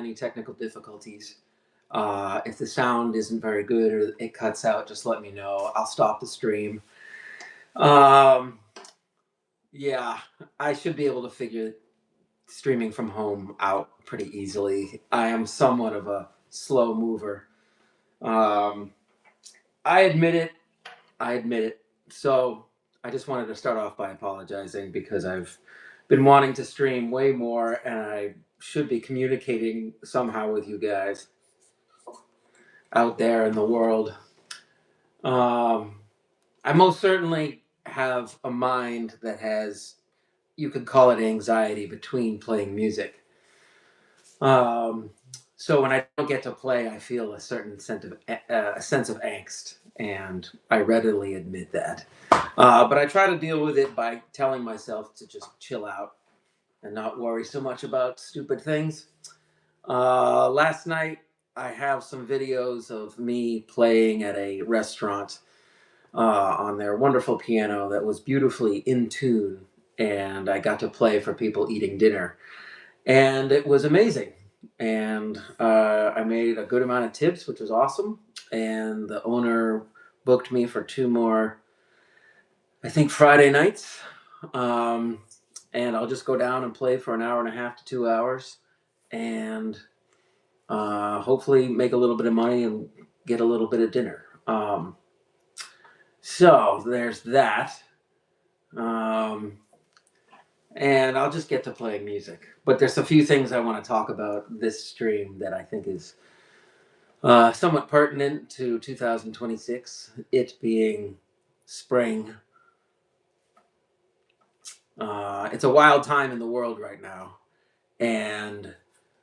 any technical difficulties. If the sound isn't very good or it cuts out, just let me know. I'll stop the stream. Yeah, I should be able to figure streaming from home out pretty easily. I am somewhat of a slow mover. I admit it. I admit it. So I just wanted to start off by apologizing because I've been wanting to stream way more and I should be communicating somehow with you guys out there in the world. I most certainly have a mind that has, you could call it anxiety between playing music. So when I don't get to play, I feel a certain sense of angst, and I readily admit that. But I try to deal with it by telling myself to just chill out and not worry so much about stupid things. Last night, I have some videos of me playing at a restaurant on their wonderful piano that was beautifully in tune, and I got to play for people eating dinner. And it was amazing. And I made a good amount of tips, which was awesome. And the owner booked me for 2 more, I think, Friday nights. And I'll just go down and play for an hour and a half to 2 hours. And hopefully make a little bit of money and get a little bit of dinner. So there's that. And I'll just get to playing music. But there's a few things I want to talk about this stream that I think is somewhat pertinent to 2026, it being spring. It's a wild time in the world right now. And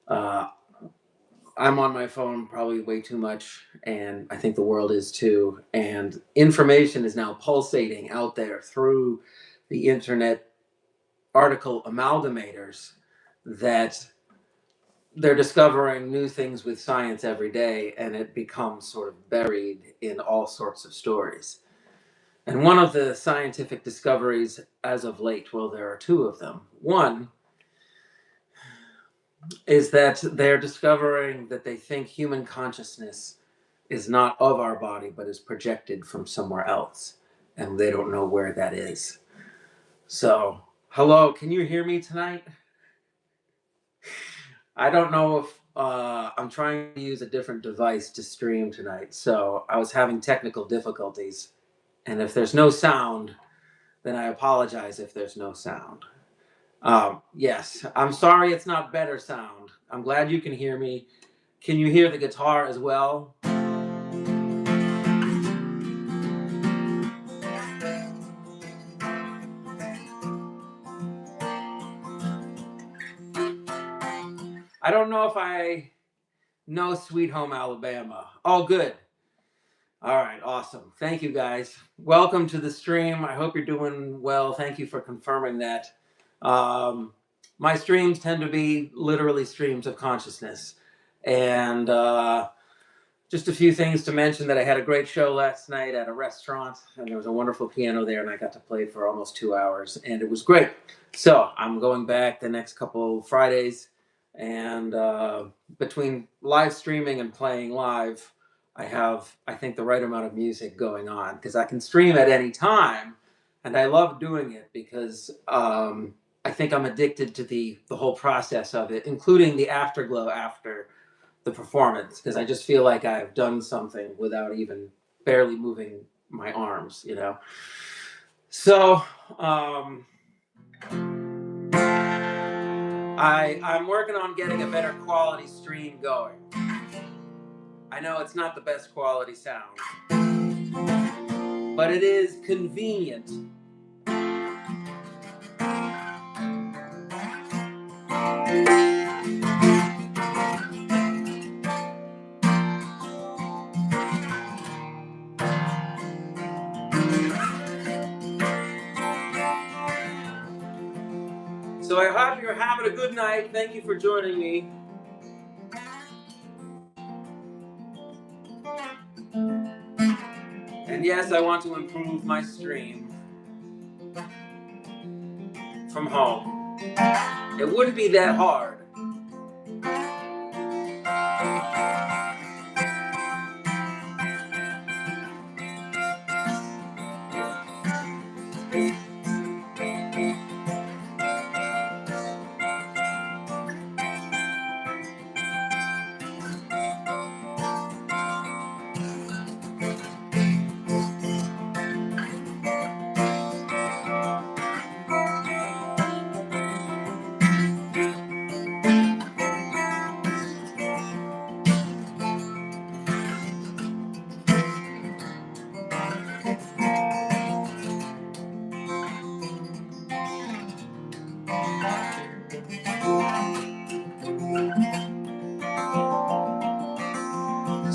I'm on my phone probably way too much, and I think the world is too. And information is now pulsating out there through the internet article amalgamators that they're discovering new things with science every day, and it becomes sort of buried in all sorts of stories. And one of the scientific discoveries as of late, well, there are 2 of them. One is that they're discovering that they think human consciousness is not of our body, but is projected from somewhere else. And they don't know where that is. So, hello, can you hear me tonight? I don't know if I'm trying to use a different device to stream tonight. So I was having technical difficulties. And if there's no sound, then I apologize if there's no sound. Yes, I'm sorry it's not better sound. I'm glad you can hear me. Can you hear the guitar as well? I don't know if I know Sweet Home Alabama. Oh, good. All right, awesome. Thank you, guys. Welcome to the stream. I hope you're doing well. Thank you for confirming that. My streams tend to be literally streams of consciousness. And just a few things to mention that I had a great show last night at a restaurant, and there was a wonderful piano there, and I got to play for almost 2 hours, and it was great. So I'm going back the next couple Fridays, and between live streaming and playing live, I have, I think, the right amount of music going on, because I can stream at any time, and I love doing it because I think I'm addicted to the whole process of it, including the afterglow after the performance, because I just feel like I've done something without even barely moving my arms, you know. So I'm working on getting a better quality stream going. I know it's not the best quality sound, but it is convenient. So I hope you're having a good night. Thank you for joining me. And yes, I want to improve my stream from home. It wouldn't be that hard.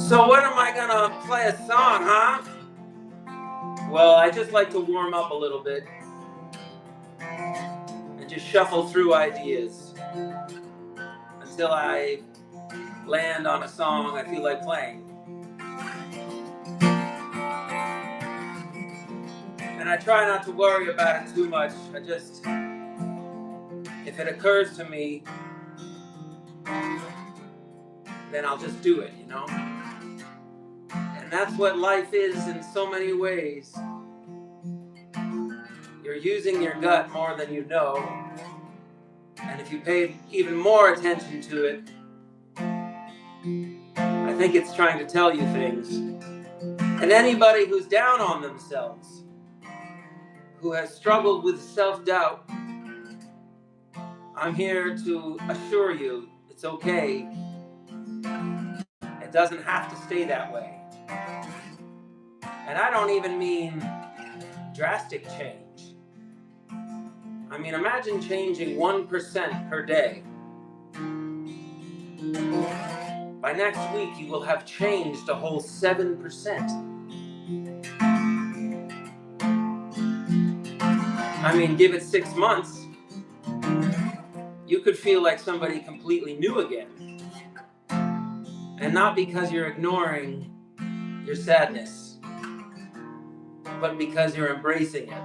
So when am I gonna play a song, huh? Well, I just like to warm up a little bit and just shuffle through ideas until I land on a song I feel like playing. And I try not to worry about it too much. I just, if it occurs to me, then I'll just do it, you know? And that's what life is in so many ways. You're using your gut more than you know. And if you pay even more attention to it, I think it's trying to tell you things. And anybody who's down on themselves, who has struggled with self-doubt, I'm here to assure you it's okay. It doesn't have to stay that way. And I don't even mean drastic change. I mean, imagine changing 1% per day. By next week, you will have changed a whole 7%. I mean, give it 6 months, you could feel like somebody completely new again. And not because you're ignoring your sadness, but because you're embracing it.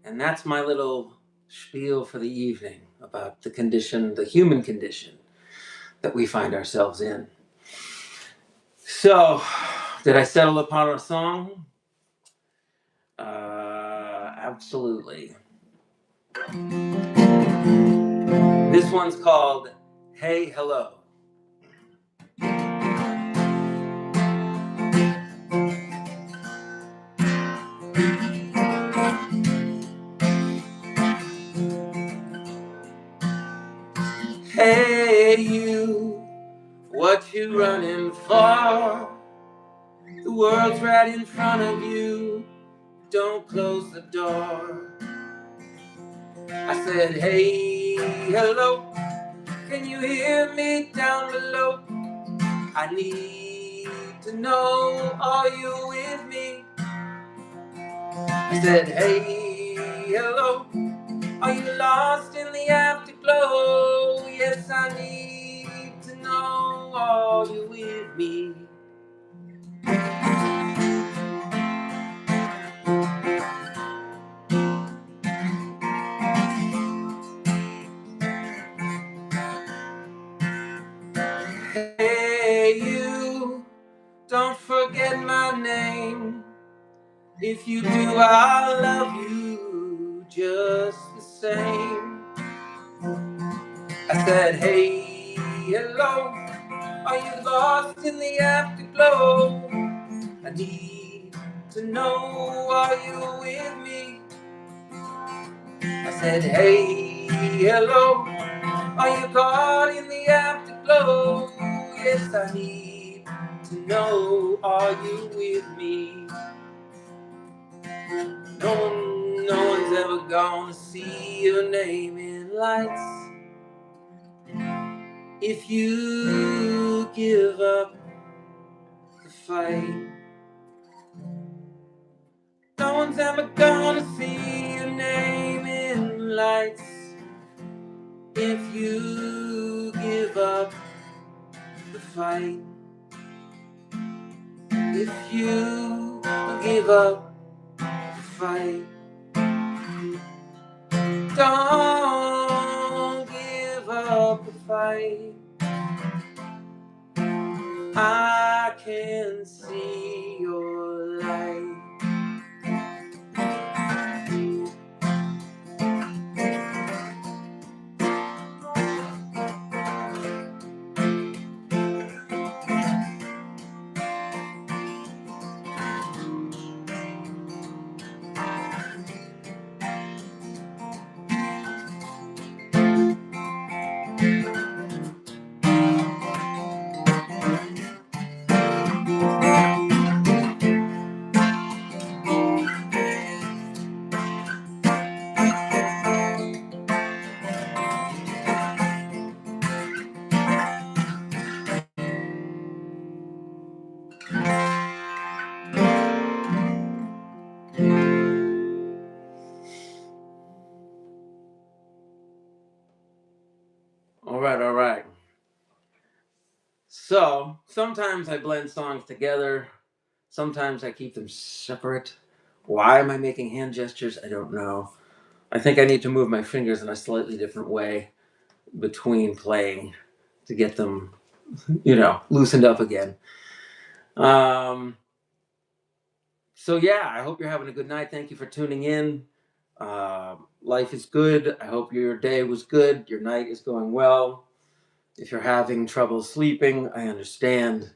And that's my little spiel for the evening about the condition, the human condition that we find ourselves in. So, did I settle upon a song? Absolutely. This one's called Hey Hello. Hey you, what you running for? The world's right in front of you, don't close the door. I said, hey, hello, can you hear me down below? I need to know, are you with me? I said, hey, hello, are you lost in the afterglow? Yes, I need to know, are you with me? Hey, you, don't forget my name. If you do, I'll love you just the same. I said, hey, hello, are you lost in the afterglow? I need to know, are you with me? I said, hey, hello, are you caught in the afterglow? Yes, I need to know, are you with me? No one's ever gonna see your name in lights if you give up the fight. No one's ever gonna see your name in lights if you give up the fight. If you give up the fight. Don't give up the fight. I can see your light. So sometimes I blend songs together. Sometimes I keep them separate. Why am I making hand gestures? I don't know. I think I need to move my fingers in a slightly different way between playing to get them, loosened up again. So yeah, I hope you're having a good night. Thank you for tuning in. Life is good. I hope your day was good. Your night is going well. If you're having trouble sleeping, I understand.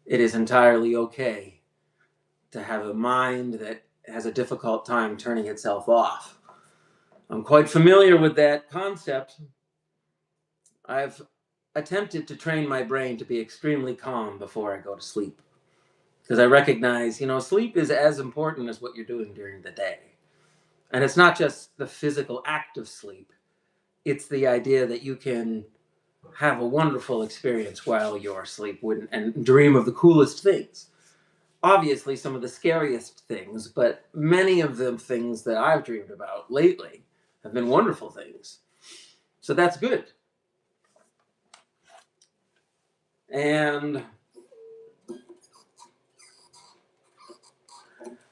It is entirely okay to have a mind that has a difficult time turning itself off. I'm quite familiar with that concept. I've attempted to train my brain to be extremely calm before I go to sleep. Because I recognize, sleep is as important as what you're doing during the day. And it's not just the physical act of sleep, it's the idea that you can have a wonderful experience while you're asleep and dream of the coolest things. Obviously, some of the scariest things, but many of the things that I've dreamed about lately have been wonderful things. So that's good. And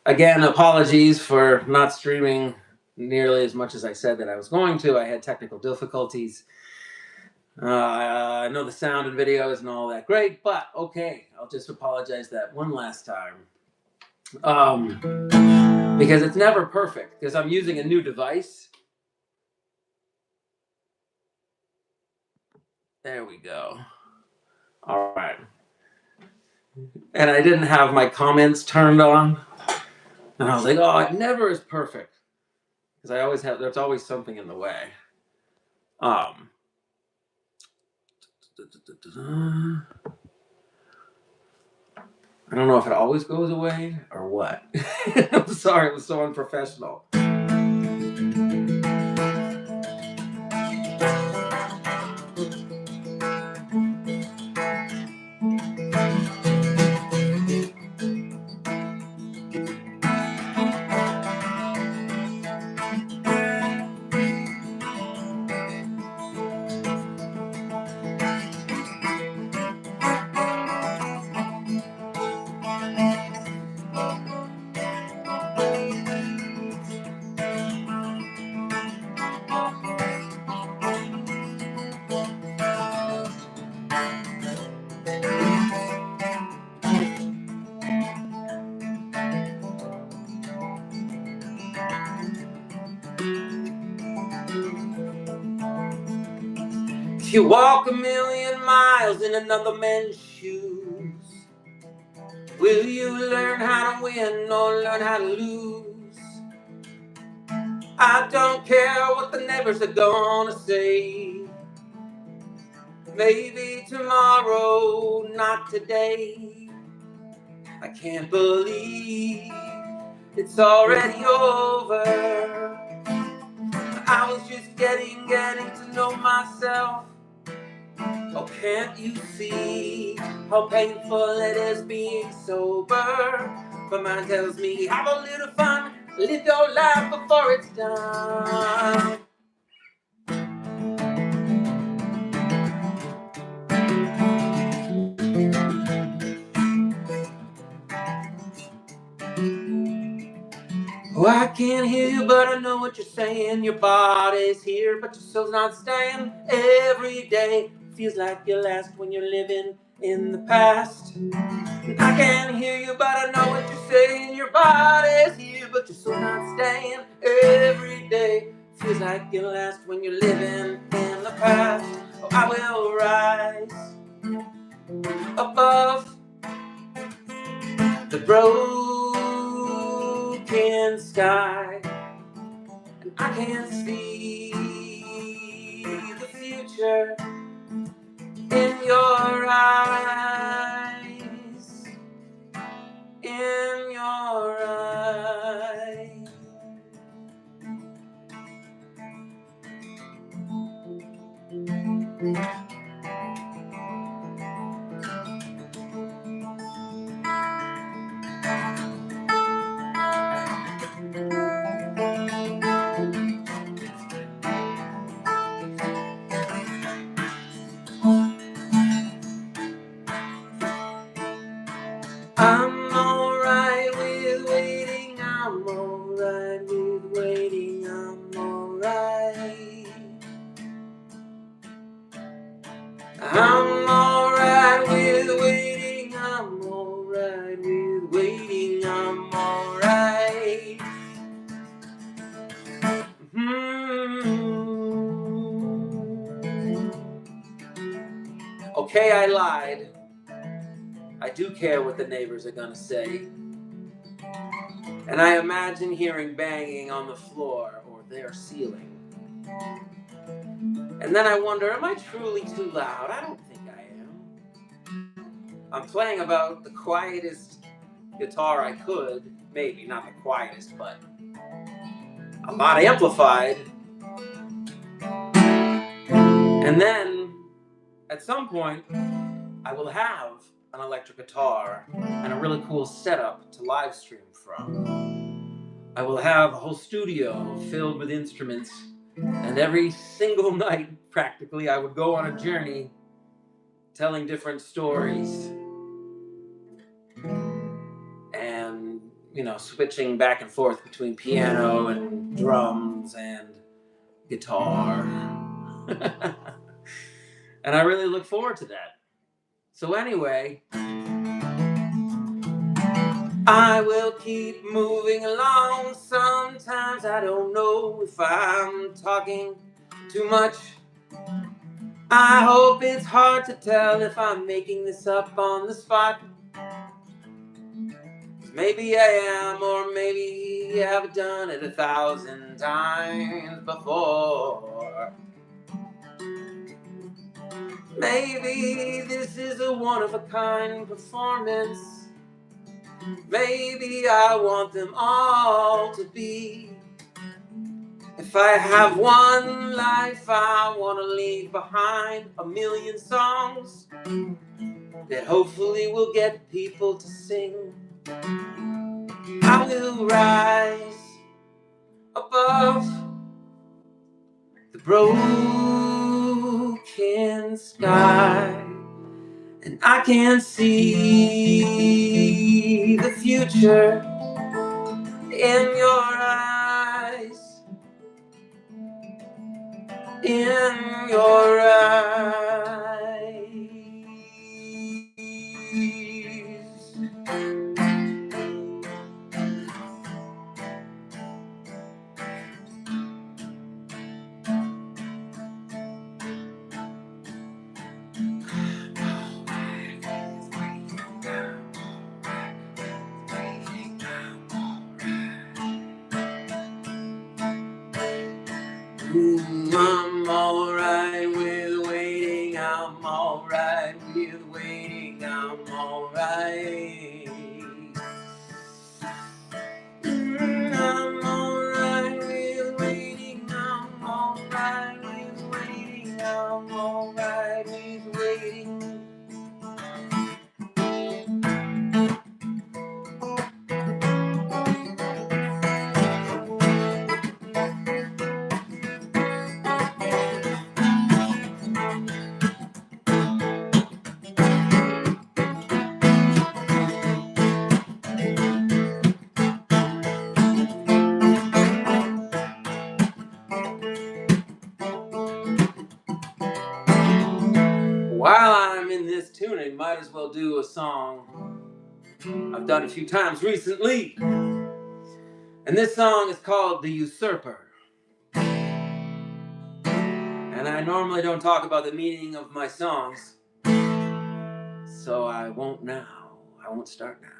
again, apologies for not streaming nearly as much as I said that I was going to. I had technical difficulties. I know the sound and video isn't all that great, but okay, I'll just apologize that one last time. Because it's never perfect, because I'm using a new device. There we go. All right. And I didn't have my comments turned on. And I was like, oh, it never is perfect. Because there's always something in the way. I don't know if it always goes away or what. I'm sorry, it was so unprofessional. If you walk a million miles in another man's shoes, will you learn how to win or learn how to lose? I don't care what the neighbors are gonna say. Maybe tomorrow, not today. I can't believe it's already over. I was just getting to know myself. Oh, can't you see how painful it is being sober? But mine tells me, have a little fun, live your life before it's done. Oh, I can't hear you, but I know what you're saying. Your body's here, but your soul's not staying. Every day feels like your last when you're living in the past. I can't hear you, but I know what you're saying. Your body's here, but your soul's not staying. Every day feels like your last when you're living in the past. Oh, I will rise above the broken sky. I can see the future in your eyes, in your eyes. I'm alright with waiting, I'm alright with waiting, I'm alright. Okay, I lied. I do care what the neighbors are gonna say. And I imagine hearing banging on the floor or their ceiling. And then I wonder, am I truly too loud? I don't think I am. I'm playing about the quietest guitar I could. Maybe not the quietest, but I'm not amplified. And then, at some point, I will have an electric guitar and a really cool setup to live stream from. I will have a whole studio filled with instruments, and every single night, practically, I would go on a journey telling different stories and, switching back and forth between piano and drums and guitar. And I really look forward to that. So anyway, I will keep moving along. Sometimes I don't know if I'm talking too much. I hope it's hard to tell if I'm making this up on the spot. Maybe I am, or maybe I've done it 1,000 times before. Maybe this is a one-of-a-kind performance. Maybe I want them all to be. If I have one life, I want to leave behind 1,000,000 songs that hopefully will get people to sing. I will rise above the broken sky, and I can see the future in your eyes, in your eyes. I'm alright with waiting, I'm alright with waiting, I'm alright. I'm alright with waiting, I'm alright with waiting, I'm alright with waiting. While I'm in this tune, I might as well do a song I've done a few times recently. And this song is called The Usurper. And I normally don't talk about the meaning of my songs, so I won't now. I won't start now.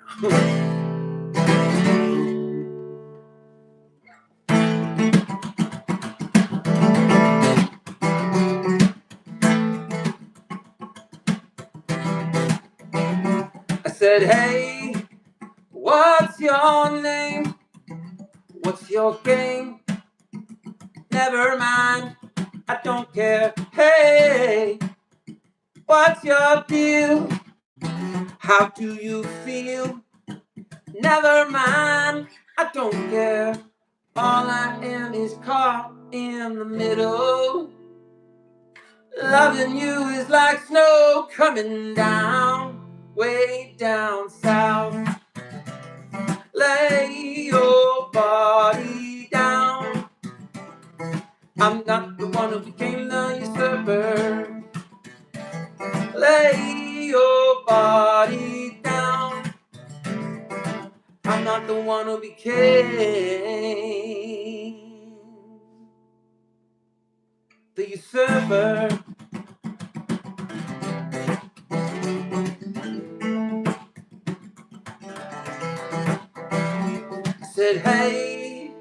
I said, hey, what's your name? What's your game? Never mind, I don't care. Hey, what's your deal? How do you feel? Never mind, I don't care. All I am is caught in the middle. Loving you is like snow coming down, way down south. Lay your body down. I'm not the one who became the usurper. Lay your body down. I'm not the one who became the usurper. Said, hey,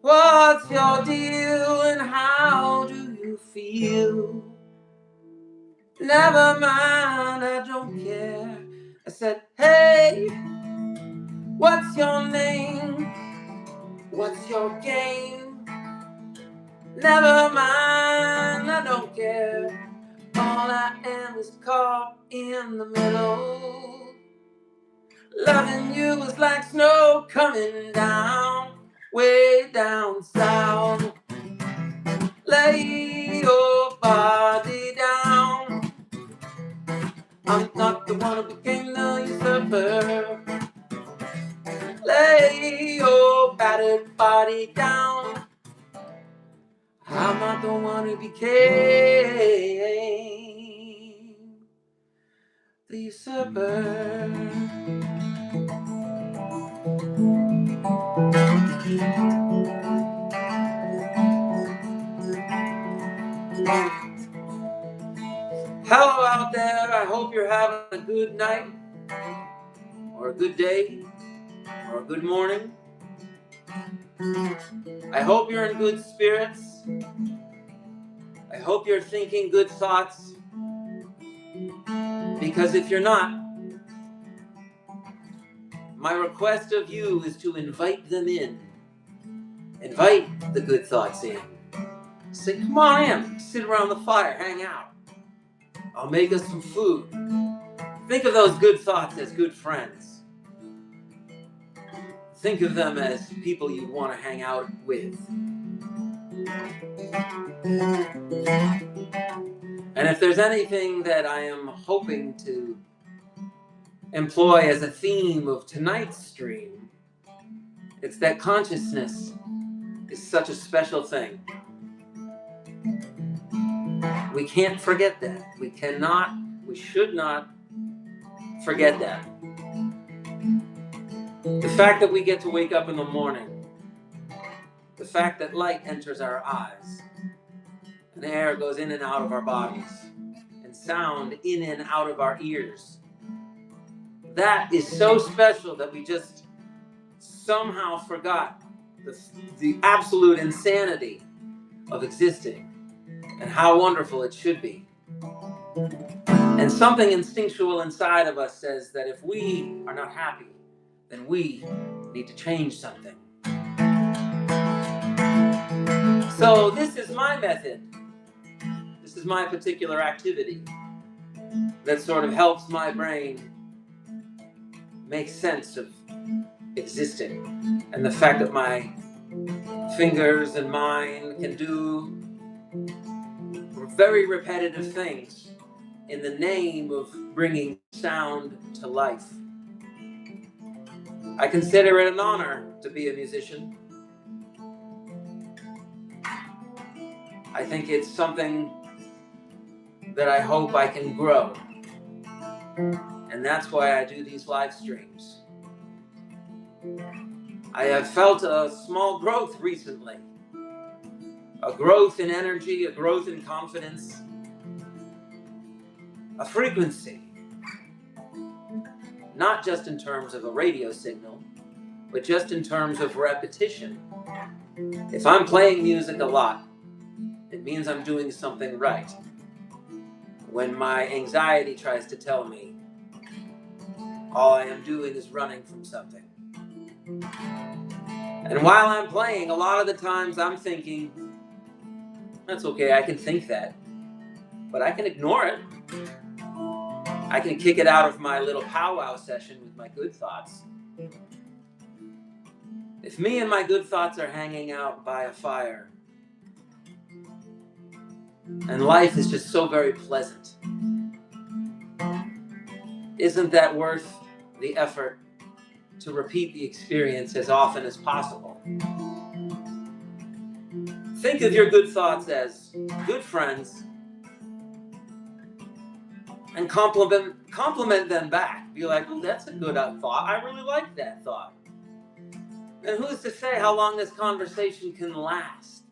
what's your deal and how do you feel? Never mind, I don't care. I said, hey, what's your name? What's your game? Never mind, I don't care. All I am is caught in the middle. Loving you is like snow coming down, way down south. Lay your body down. I'm not the one who became the usurper. Lay your battered body down. I'm not the one who became the usurper. Hello out there, I hope you're having a good night, or a good day, or a good morning. I hope you're in good spirits. I hope you're thinking good thoughts, because if you're not, my request of you is to invite them in. Invite the good thoughts in. Say, come on in, sit around the fire, hang out. I'll make us some food. Think of those good thoughts as good friends. Think of them as people you want to hang out with. And if there's anything that I am hoping to employ as a theme of tonight's stream, it's that consciousness is such a special thing. We can't forget that. We should not forget that. The fact that we get to wake up in the morning, the fact that light enters our eyes, and air goes in and out of our bodies, and sound in and out of our ears, that is so special that we just somehow forgot the absolute insanity of existing and how wonderful it should be. And something instinctual inside of us says that if we are not happy, then we need to change something. So this is my method. This is my particular activity that sort of helps my brain make sense of existing and the fact that my fingers and mind can do very repetitive things in the name of bringing sound to life. I consider it an honor to be a musician. I think it's something that I hope I can grow. And that's why I do these live streams. I have felt a small growth recently. A growth in energy, a growth in confidence, a frequency. Not just in terms of a radio signal, but just in terms of repetition. If I'm playing music a lot, it means I'm doing something right. When my anxiety tries to tell me all I am doing is running from something. And while I'm playing, a lot of the times I'm thinking, that's okay, I can think that, but I can ignore it. I can kick it out of my little powwow session with my good thoughts. If me and my good thoughts are hanging out by a fire, and life is just so very pleasant, isn't that worth the effort to repeat the experience as often as possible? Think of your good thoughts as good friends and compliment them back. Be like, "Oh, that's a good thought. I really like that thought." And who's to say how long this conversation can last?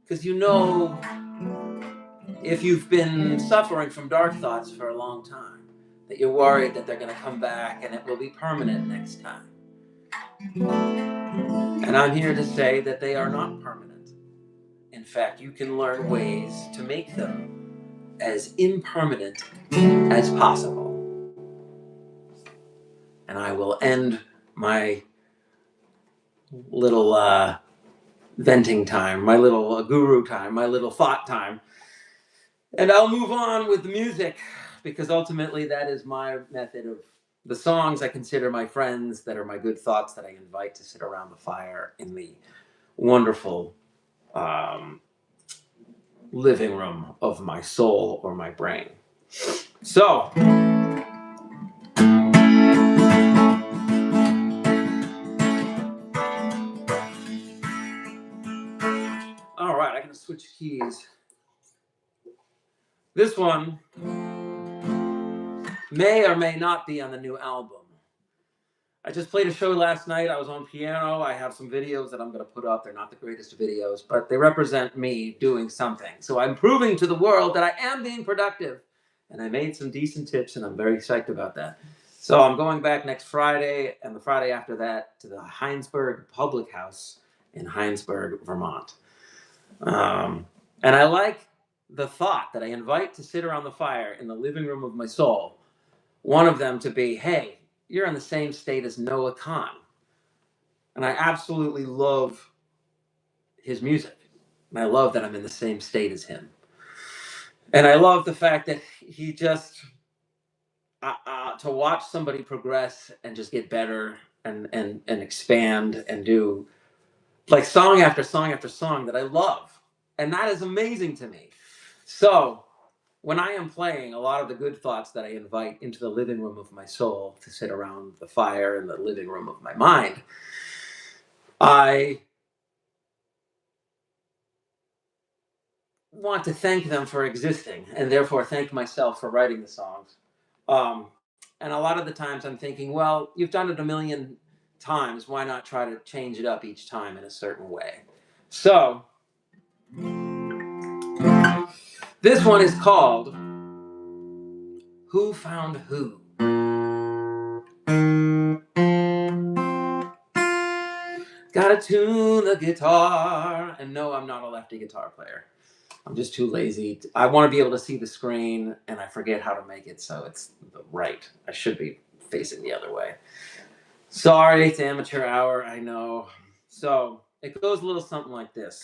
Because you know, if you've been suffering from dark thoughts for a long time, that you're worried that they're going to come back and it will be permanent next time. And I'm here to say that they are not permanent. In fact, you can learn ways to make them as impermanent as possible. And I will end my little venting time, my little guru time, my little thought time. And I'll move on with the music, because ultimately that is my method of the songs I consider my friends, that are my good thoughts that I invite to sit around the fire in the wonderful living room of my soul or my brain. So, all right, I'm going to switch keys. This one may or may not be on the new album. I just played a show last night. I was on piano. I have some videos that I'm going to put up. They're not the greatest videos, but they represent me doing something. So I'm proving to the world that I am being productive. And I made some decent tips, and I'm very psyched about that. So I'm going back next Friday, and the Friday after that, to the Heinsberg Public House in Heinsberg, Vermont. And I like the thought that I invite to sit around the fire in the living room of my soul. One of them to be, hey, you're in the same state as Noah Kahn. And I absolutely love his music. And I love that I'm in the same state as him. And I love the fact that he just, to watch somebody progress and just get better and expand and do like song after song after song that I love. And that is amazing to me. So when I am playing, a lot of the good thoughts that I invite into the living room of my soul to sit around the fire in the living room of my mind, I want to thank them for existing, and therefore thank myself for writing the songs. And a lot of the times I'm thinking, well, you've done it a million times. Why not try to change it up each time in a certain way? So this one is called Who Found Who? Gotta tune the guitar. And no, I'm not a lefty guitar player. I'm just too lazy. I want to be able to see the screen, and I forget how to make it so it's right. I should be facing the other way. Sorry, it's amateur hour, I know. So it goes a little something like this.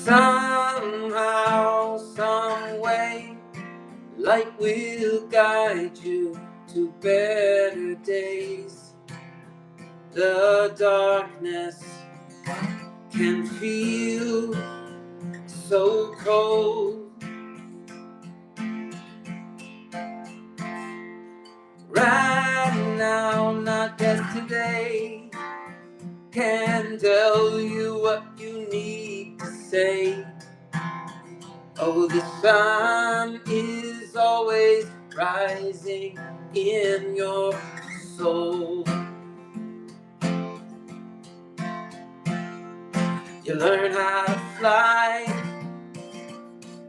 Somehow, some way, light will guide you to better days. The darkness can feel so cold. Right now, not yesterday, can tell you what you need to say. Oh, the sun is always rising in your soul. You learn how to fly,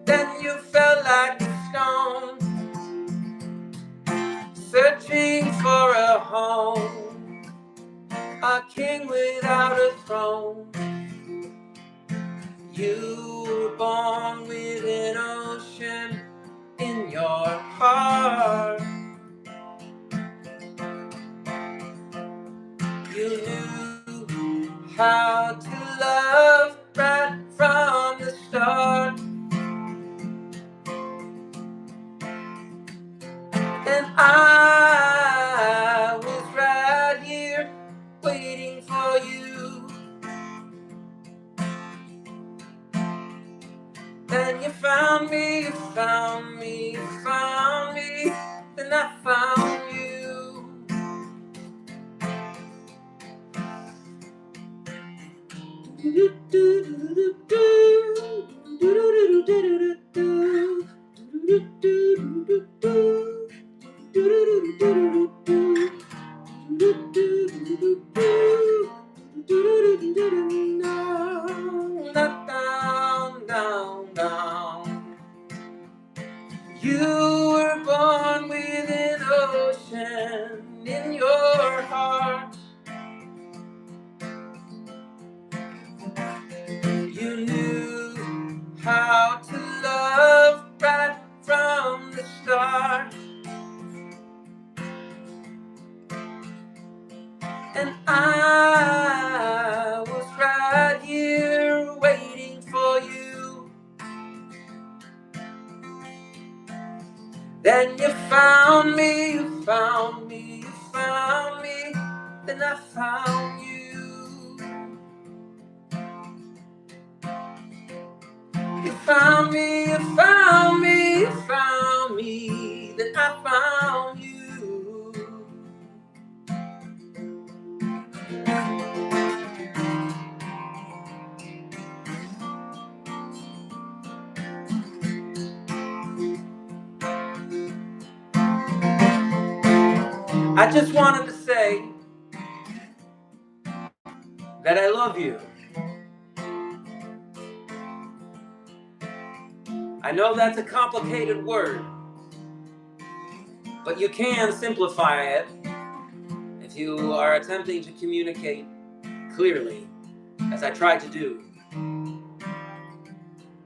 then you felt like a stone, searching for a home, a king without a throne. You were born with an ocean in your heart. You knew how to love right from the start. And I was right here waiting for you. And you found me, you found me, you found me, and I found you. You were born with an ocean in your heart. You knew how to love right from the start. And I was right here waiting for you. Then you found me, you found me, you found me. Then I found you. You found me, you found me, you found me. Then I found you. I just wanted to say that I love you. I know that's a complicated word, but you can simplify it if you are attempting to communicate clearly, as I tried to do.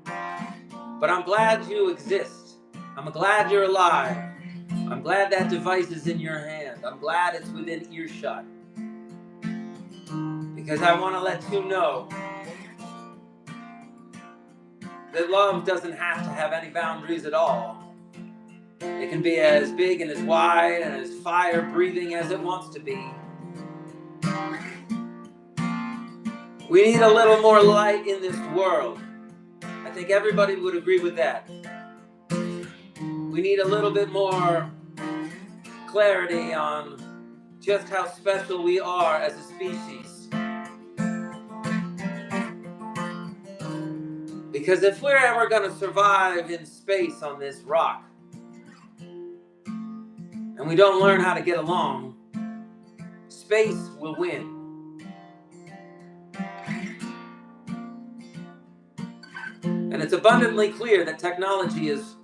But I'm glad you exist. I'm glad you're alive. I'm glad that device is in your hand. I'm glad it's within earshot. Because I want to let you know that love doesn't have to have any boundaries at all. It can be as big and as wide and as fire-breathing as it wants to be. We need a little more light in this world. I think everybody would agree with that. We need a little bit more clarity on just how special we are as a species. Because if we're ever going to survive in space on this rock, and we don't learn how to get along, space will win. And it's abundantly clear that technology is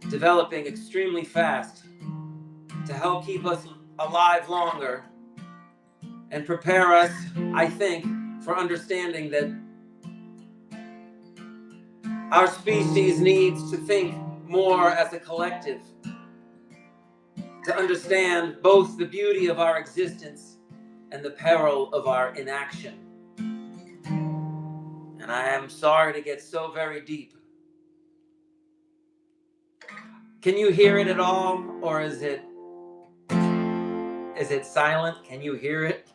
developing extremely fast to help keep us alive longer and prepare us, I think, for understanding that our species needs to think more as a collective, to understand both the beauty of our existence and the peril of our inaction. And I am sorry to get so very deep. Can you hear it at all, or is it silent? Can you hear it?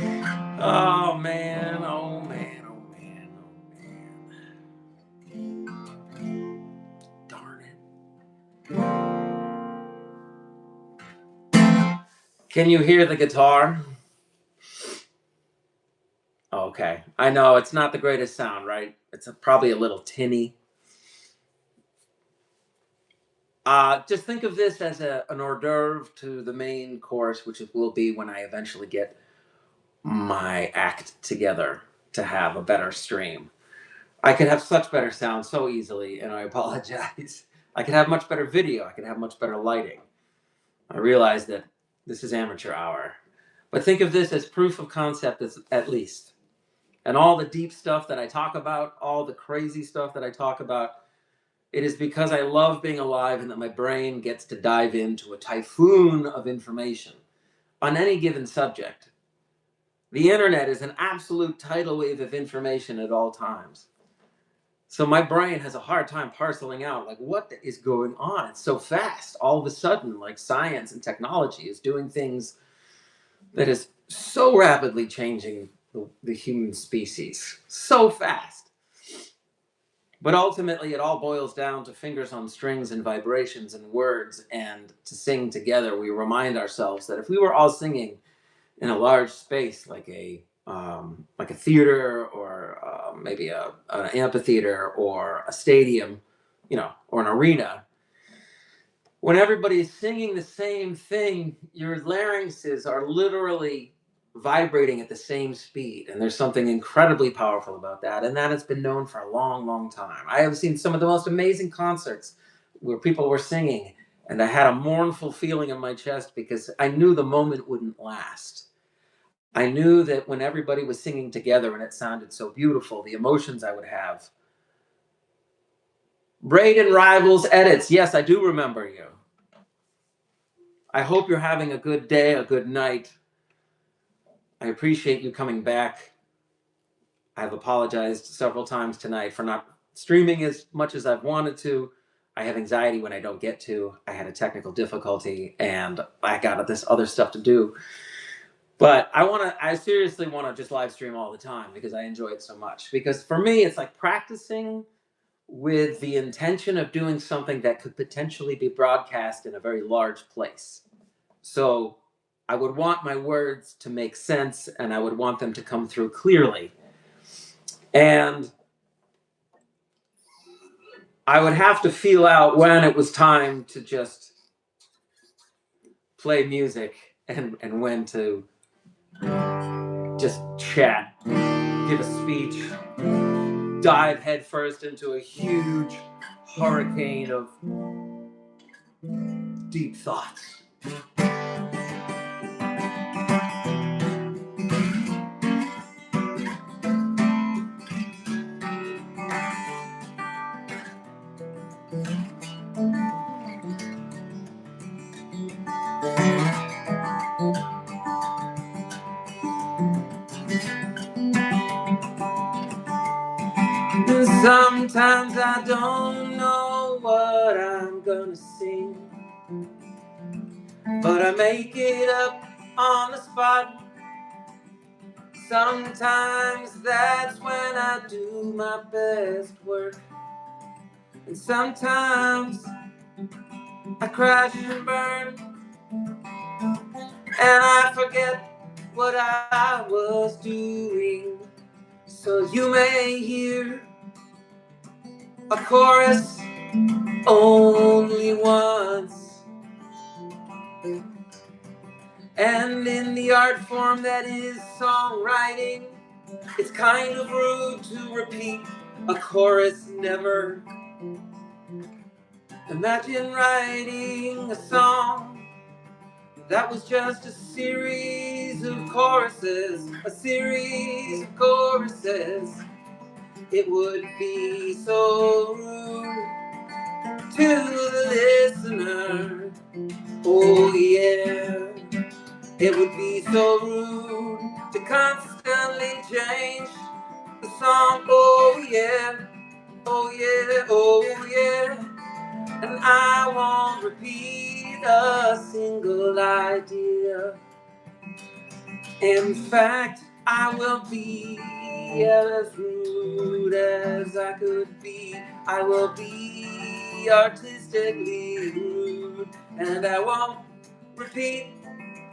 Oh man, oh man, oh man, oh man. Darn it. Can you hear the guitar? Okay. I know it's not the greatest sound, right? It's probably a little tinny. Just think of this as an hors d'oeuvre to the main course, which it will be when I eventually get my act together to have a better stream. I could have such better sound so easily, and I apologize. I could have much better video. I could have much better lighting. I realize that this is amateur hour. But think of this as proof of concept at least. And all the deep stuff that I talk about, all the crazy stuff that I talk about, it is because I love being alive and that my brain gets to dive into a typhoon of information on any given subject. The internet is an absolute tidal wave of information at all times. So my brain has a hard time parceling out, like, what is going on? It's so fast. All of a sudden, like, science and technology is doing things that is so rapidly changing the human species. So fast. But ultimately, it all boils down to fingers on strings and vibrations and words, and to sing together. We remind ourselves that if we were all singing in a large space, like a like a theater or maybe an amphitheater or a stadium, or an arena, when everybody's singing the same thing, your larynxes are literally vibrating at the same speed. And there's something incredibly powerful about that. And that has been known for a long, long time. I have seen some of the most amazing concerts where people were singing, and I had a mournful feeling in my chest because I knew the moment wouldn't last. I knew that when everybody was singing together and it sounded so beautiful, the emotions I would have. Braden Rivals Edits. Yes, I do remember you. I hope you're having a good day, a good night. I appreciate you coming back. I've apologized several times tonight for not streaming as much as I've wanted to. I have anxiety when I don't get to. I had a technical difficulty and I got this other stuff to do. But I seriously want to just live stream all the time because I enjoy it so much. Because for me, it's like practicing with the intention of doing something that could potentially be broadcast in a very large place. So I would want my words to make sense and I would want them to come through clearly. And I would have to feel out when it was time to just play music and when to just chat, give a speech, dive headfirst into a huge hurricane of deep thoughts. And sometimes I don't know what I'm gonna sing, but I make it up on the spot. Sometimes that's when I do my best work. And sometimes I crash and burn, and I forget what I was doing. So you may hear a chorus only once. And in the art form that is songwriting, it's kind of rude to repeat a chorus never. Imagine writing a song that was just a series of choruses, It would be so rude to the listener. Oh yeah, it would be so rude to constantly change the song. Oh yeah, oh yeah, oh yeah. And I won't repeat a single idea. In fact, I will be as rude as I could be. I will be artistically rude. And I won't repeat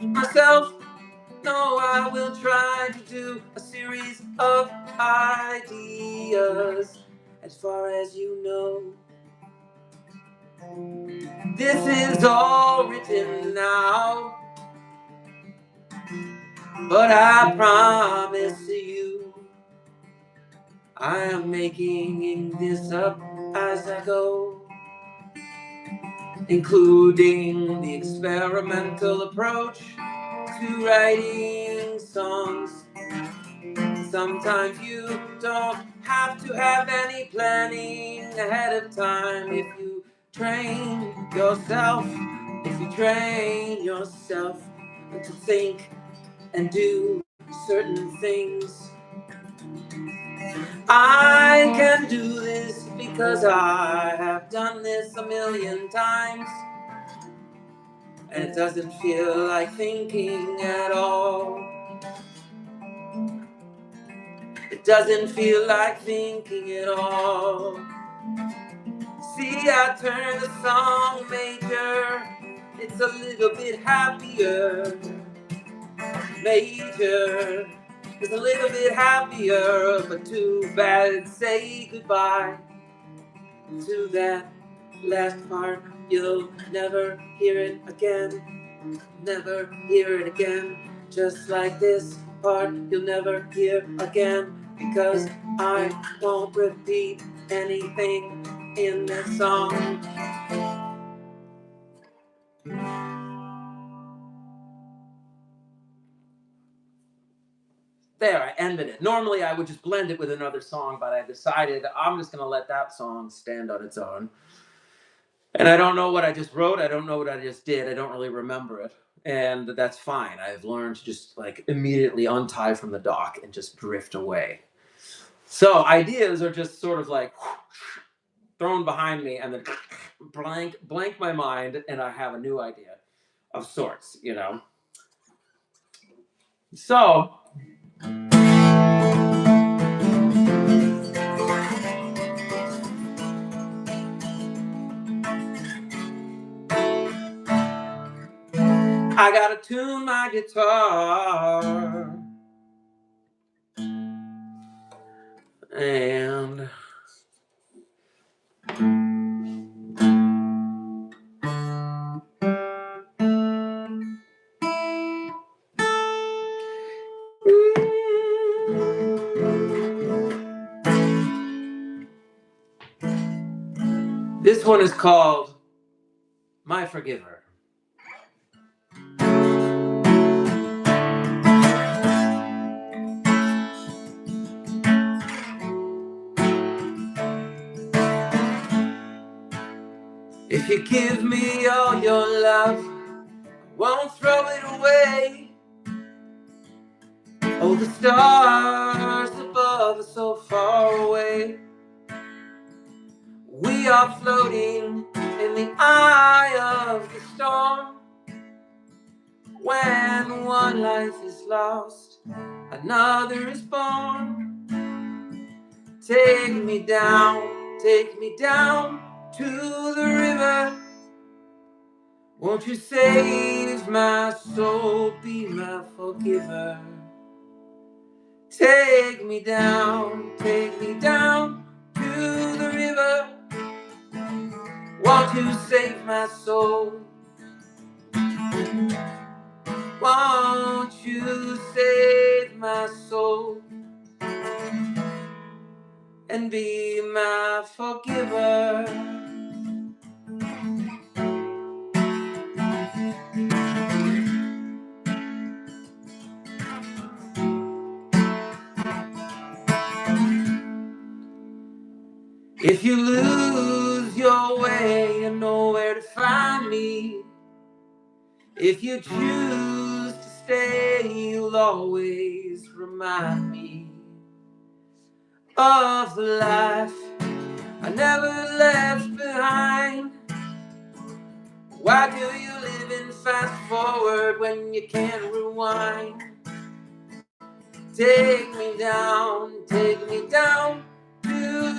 myself. No, I will try to do a series of ideas. As far as you know, this is all written now. But I promise you, I am making this up as I go, including the experimental approach to writing songs. Sometimes you don't have to have any planning ahead of time if you train yourself to think and do certain things. I can do this because I have done this a million times, and it doesn't feel like thinking at all. It doesn't feel like thinking at all. See, I turn the song major, it's a little bit happier. Major, is a little bit happier, but too bad. Say goodbye to that last part. You'll never hear it again. Never hear it again. Just like this part, you'll never hear again. Because I won't repeat anything in this song. There, I ended it. Normally I would just blend it with another song, but I decided I'm just going to let that song stand on its own. And I don't know what I just wrote. I don't know what I just did. I don't really remember it. And that's fine. I've learned to just like immediately untie from the dock and just drift away. So ideas are just sort of like thrown behind me and then blank my mind, and I have a new idea of sorts, you know. So I gotta tune my guitar, and this one is called My Forgiver. If you give me all your love, I won't throw it away. Oh, the stars above are so far away. We are floating in the eye of the storm. When one life is lost, another is born. Take me down to the river. Won't you save my soul, be my forgiver? Take me down to the river. Won't you save my soul? Won't you save my soul and be my forgiver? If you lose your way, you know where to find me. If you choose to stay, you'll always remind me of the life I never left behind. Why do you live in fast forward when you can't rewind? Take me down to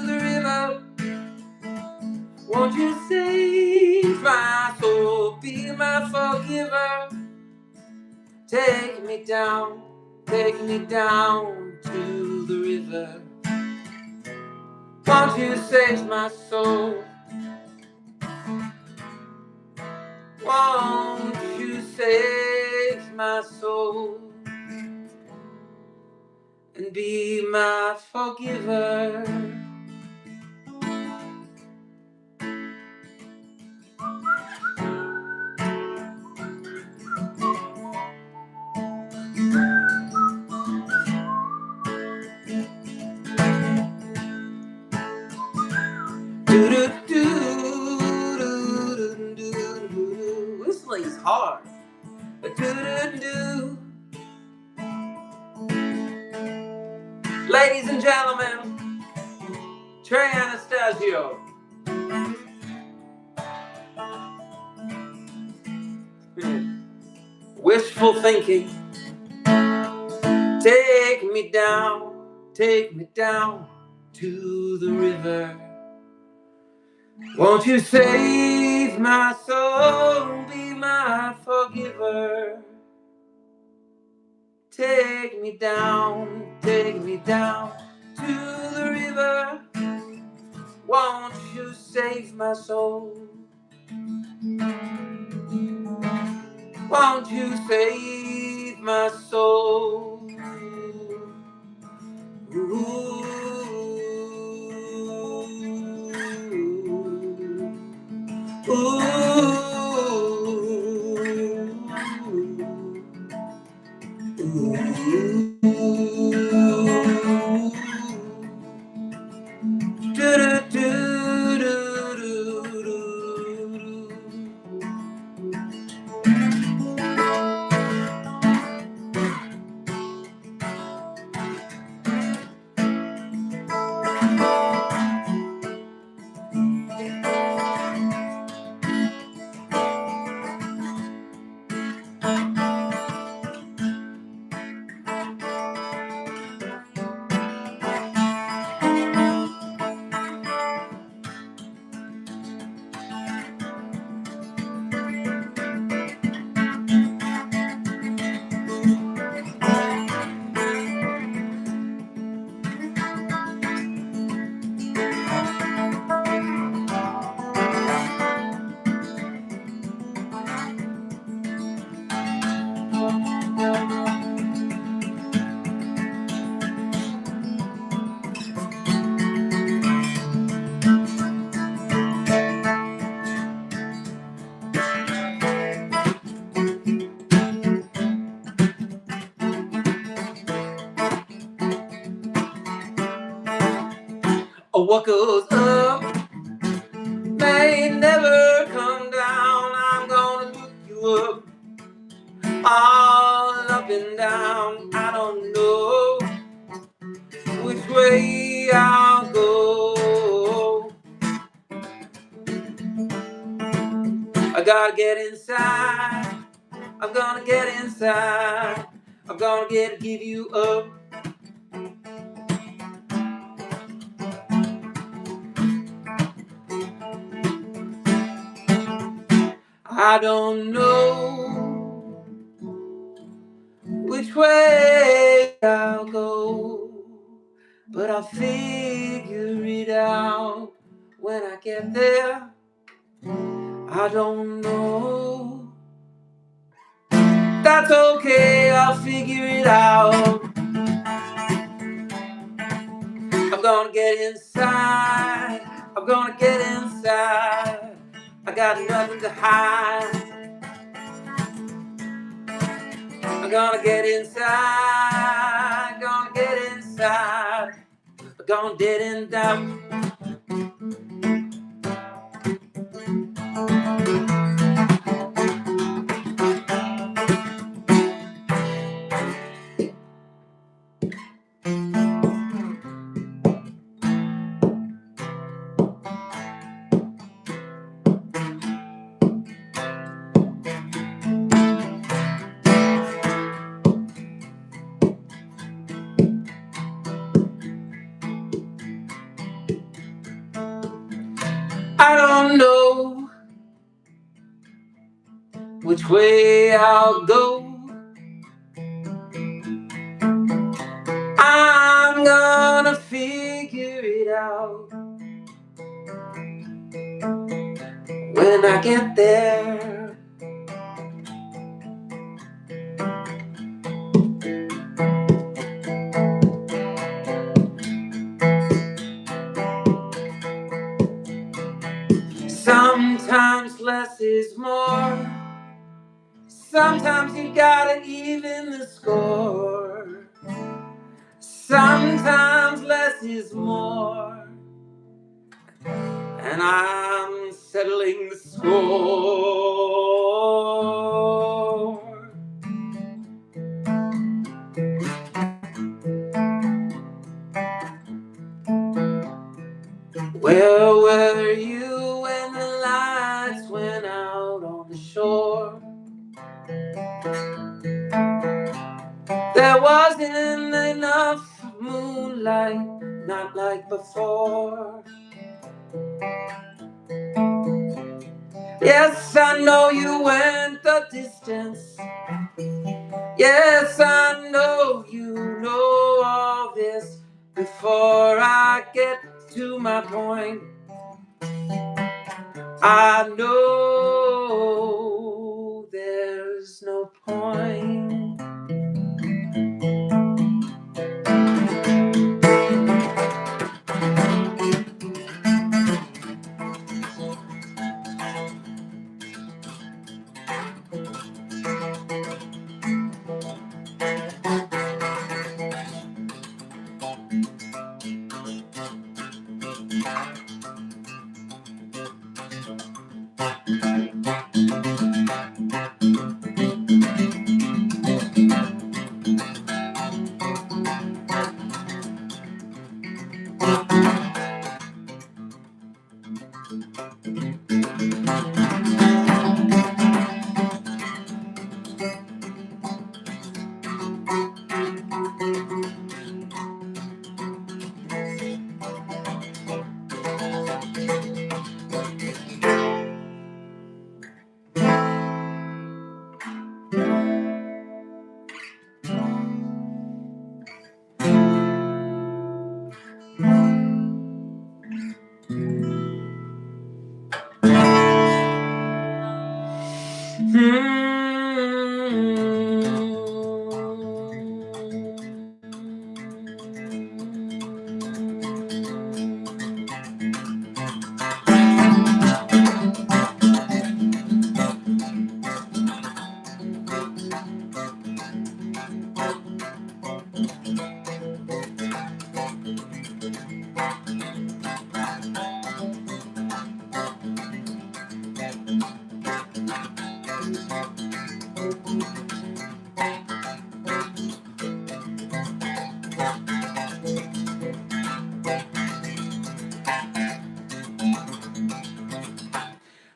the river. Won't you save my soul, be my forgiver? Take me down to the river. Won't you save my soul? Won't you save my soul and be my forgiver? Whistling's hard. Ladies and gentlemen, Trey Anastasio. Wishful thinking. Take me down to the river. Won't you save my soul, be my forgiver? take me down to the river. Won't you save my soul? Won't you save my soul? Ooh. Ooh. Oh, what goes up may never come down. I'm gonna look you up, all up and down. I don't know which way I'll go. I gotta get inside. I'm gonna get inside. I'm gonna give you up. I don't know which way I'll go, but I'll figure it out when I get there. I don't know. That's okay, I'll figure it out. I'm gonna get inside. I'm gonna get inside. I got nothing to hide. I'm gonna get inside. Gonna get inside. I'm gonna get in down. I don't know which way I'll go. I'm gonna figure it out when I get there. Sometimes less is more. Sometimes you gotta even the score. Sometimes less is more, and I'm settling the score. Where were you when the lights went out on the shore? There wasn't enough moonlight, not like before. Yes, I know you went the distance. Yes, I know you know all this before I get to my point. I know there's no point.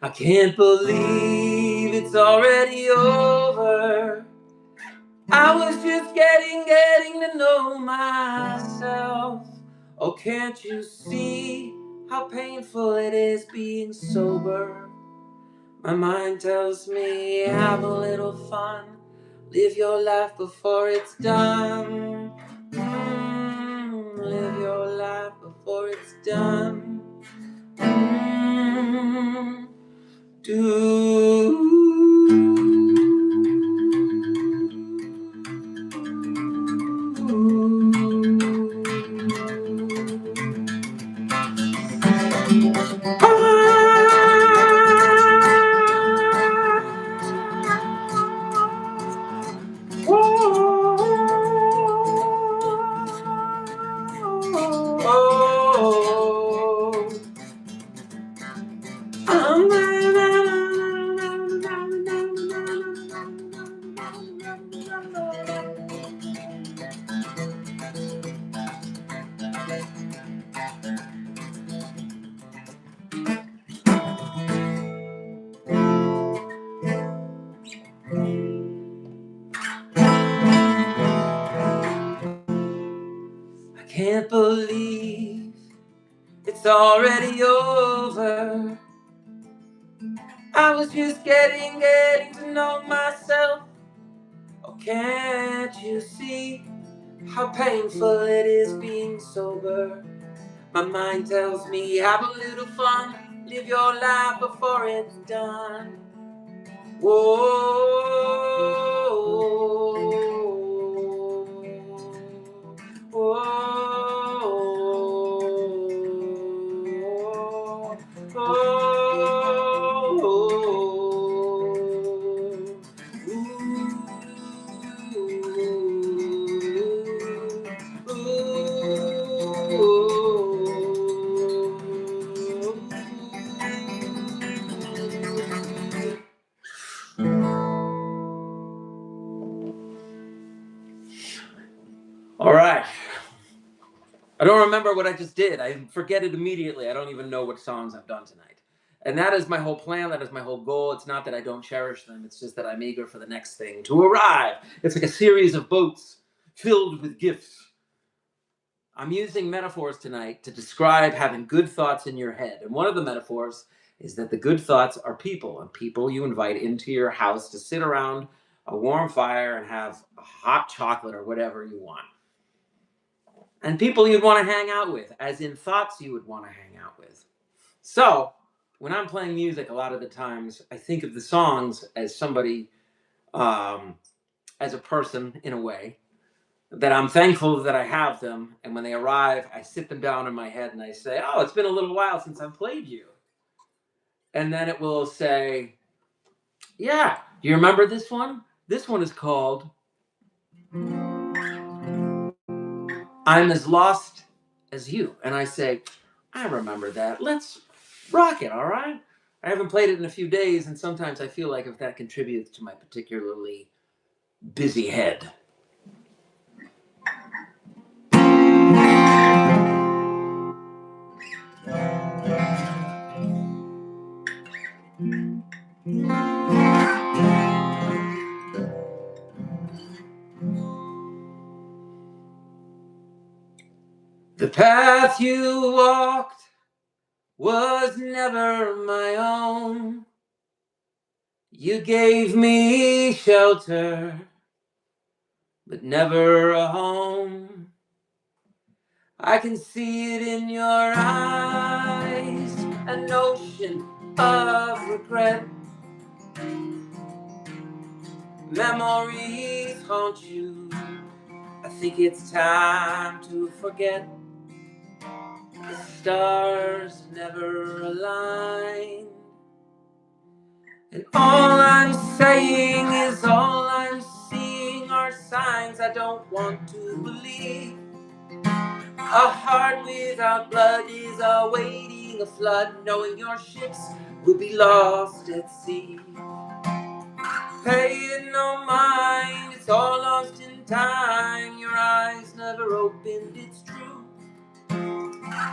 I can't believe it's already over. I was just getting to know myself. Oh, can't you see how painful it is being sober? My mind tells me have a little fun, live your life before it's done. Live your life before it's done. Do. I can't believe it's already over. I was just getting to know myself. Oh, can't you see how painful it is being sober? My mind tells me have a little fun, live your life before it's done. All right. I don't remember what I just did. I forget it immediately. I don't even know what songs I've done tonight. And that is my whole plan. That is my whole goal. It's not that I don't cherish them. It's just that I'm eager for the next thing to arrive. It's like a series of boats filled with gifts. I'm using metaphors tonight to describe having good thoughts in your head. And one of the metaphors is that the good thoughts are people, and people you invite into your house to sit around a warm fire and have a hot chocolate or whatever you want. And people you'd want to hang out with, as in thoughts you would want to hang out with. So, when I'm playing music, a lot of the times I think of the songs as somebody, as a person in a way, that I'm thankful that I have them. And when they arrive, I sit them down in my head and I say, oh, it's been a little while since I've played you. And then it will say, yeah, do you remember this one? This one is called I'm as Lost as You. And I say, I remember that. Let's rock it, all right? I haven't played it in a few days, and sometimes I feel like if that contributes to my particularly busy head. The path you walked was never my own. You gave me shelter, but never a home. I can see it in your eyes, an ocean of regret. Memories haunt you. I think it's time to forget. The stars never align. And all I'm saying is all I'm seeing are signs I don't want to believe. A heart without blood is awaiting a flood, knowing your ships will be lost at sea. Pay it no mind, it's all lost in time. Your eyes never opened, it's true.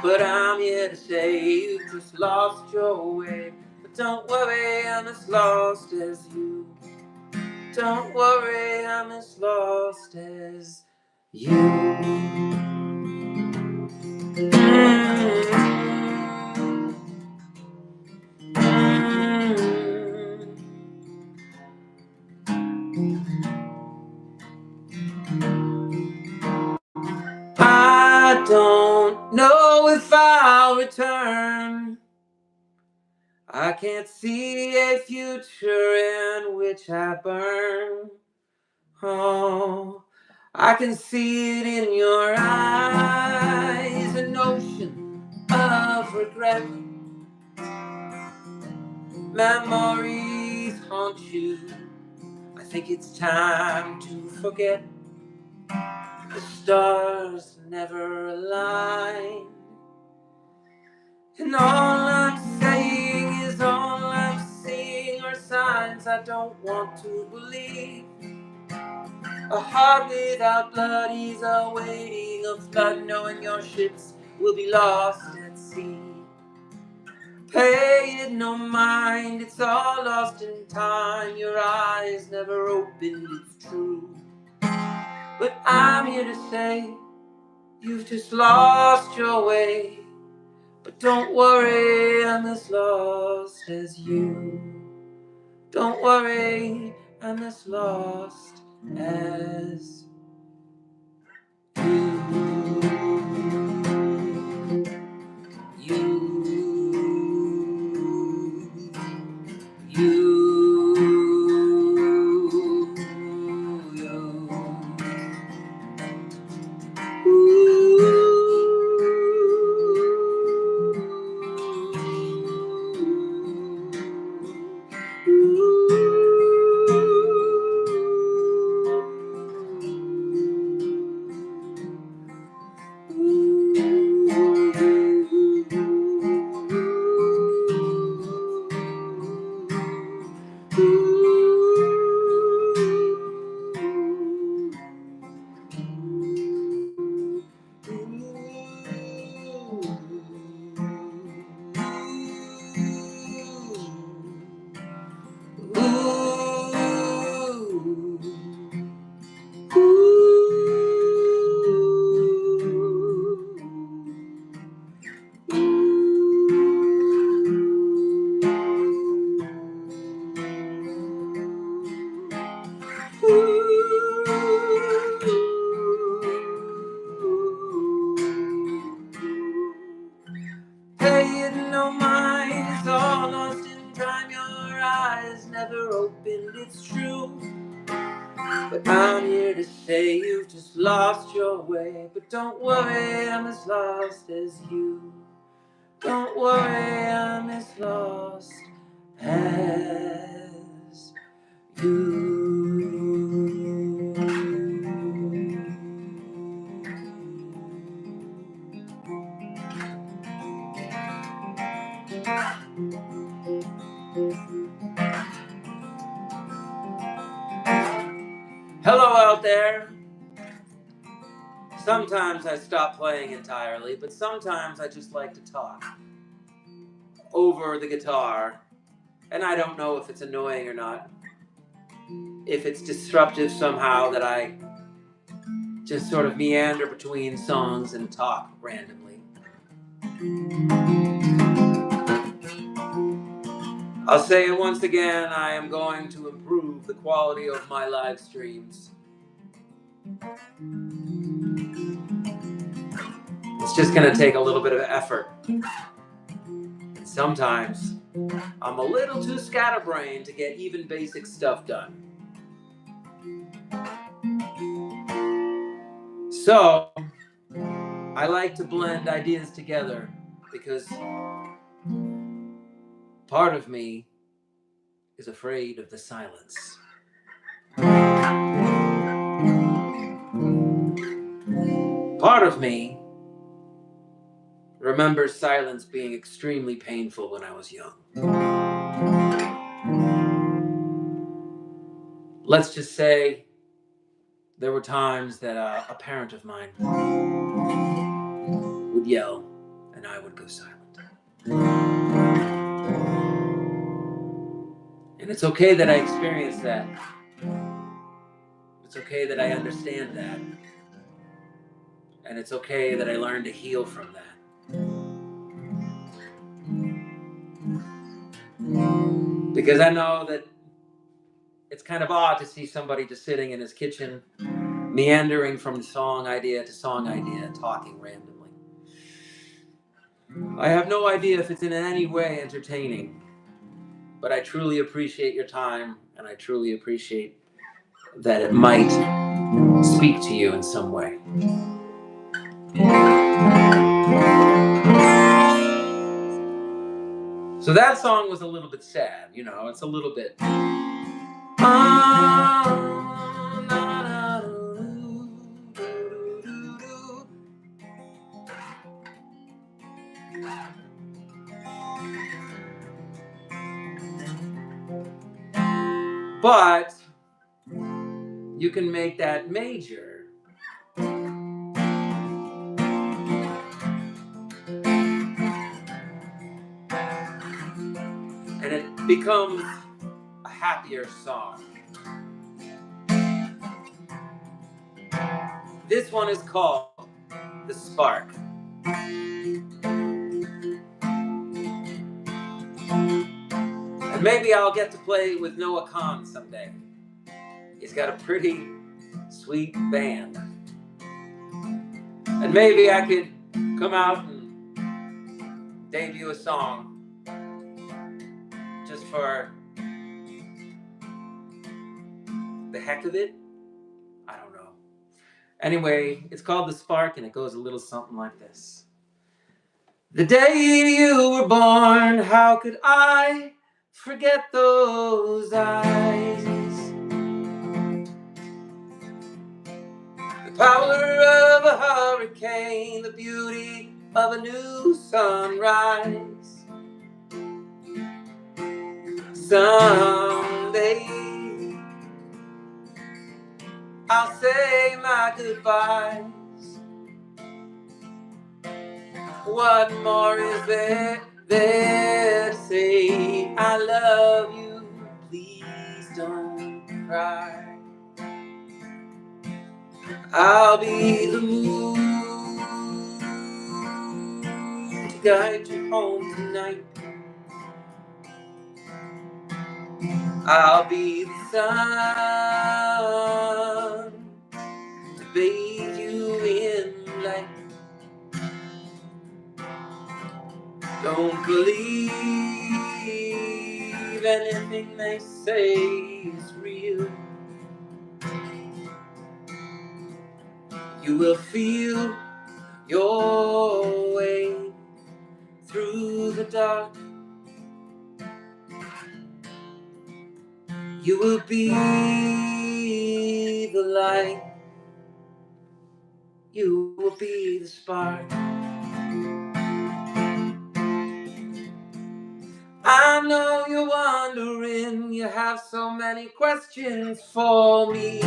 But I'm here to say you just lost your way. But don't worry, I'm as lost as you. Don't worry, I'm as lost as you. I don't know if I'll return. I can't see a future in which I burn. Oh, I can see it in your eyes, an ocean of regret. Memories haunt you. I think it's time to forget. The stars never align. And all I'm saying is all I'm seeing are signs I don't want to believe. A heart without blood is awaiting a flood, knowing your ships will be lost at sea. Pay it no mind, it's all lost in time. Your eyes never opened, it's true. But I'm here to say you've just lost your way. But don't worry, I'm as lost as you. Don't worry, I'm as lost as you. say you've just lost your way, but don't worry, I'm as lost as you. Don't worry, I'm as lost as you. Hello out there. Sometimes I stop playing entirely, but sometimes I just like to talk over the guitar, and I don't know if it's annoying or not, if it's disruptive somehow that I just sort of meander between songs and talk randomly. I'll say it once again, I am going to improve the quality of my live streams. It's just going to take a little bit of effort. And sometimes I'm a little too scatterbrained to get even basic stuff done. So, I like to blend ideas together because part of me is afraid of the silence. Part of me remembers silence being extremely painful when I was young. Let's just say there were times that a parent of mine would yell and I would go silent. And it's okay that I experienced that. It's okay that I understand that. And it's okay that I learned to heal from that. Because I know that it's kind of odd to see somebody just sitting in his kitchen, meandering from song idea to song idea, talking randomly. I have no idea if it's in any way entertaining, but I truly appreciate your time, and I truly appreciate that it might speak to you in some way. So that song was a little bit sad, you know, it's a little bit... But you can make that major. And it becomes a happier song. This one is called The Spark. And maybe I'll get to play with Noah Khan someday. He's got a pretty sweet band. And maybe I could come out and debut a song just for the heck of it. I don't know. Anyway, it's called The Spark, and it goes a little something like this. The day you were born, how could I forget those eyes? The power of a hurricane, the beauty of a new sunrise. Someday I'll say my goodbyes. What more is there to say? I love you, please don't cry. I'll be the moon to guide you home tonight. I'll be the sun to bathe you in light. Don't believe anything they say is real. You will feel your way through the dark. You will be the light. You will be the spark. I know you're wondering, you have so many questions for me.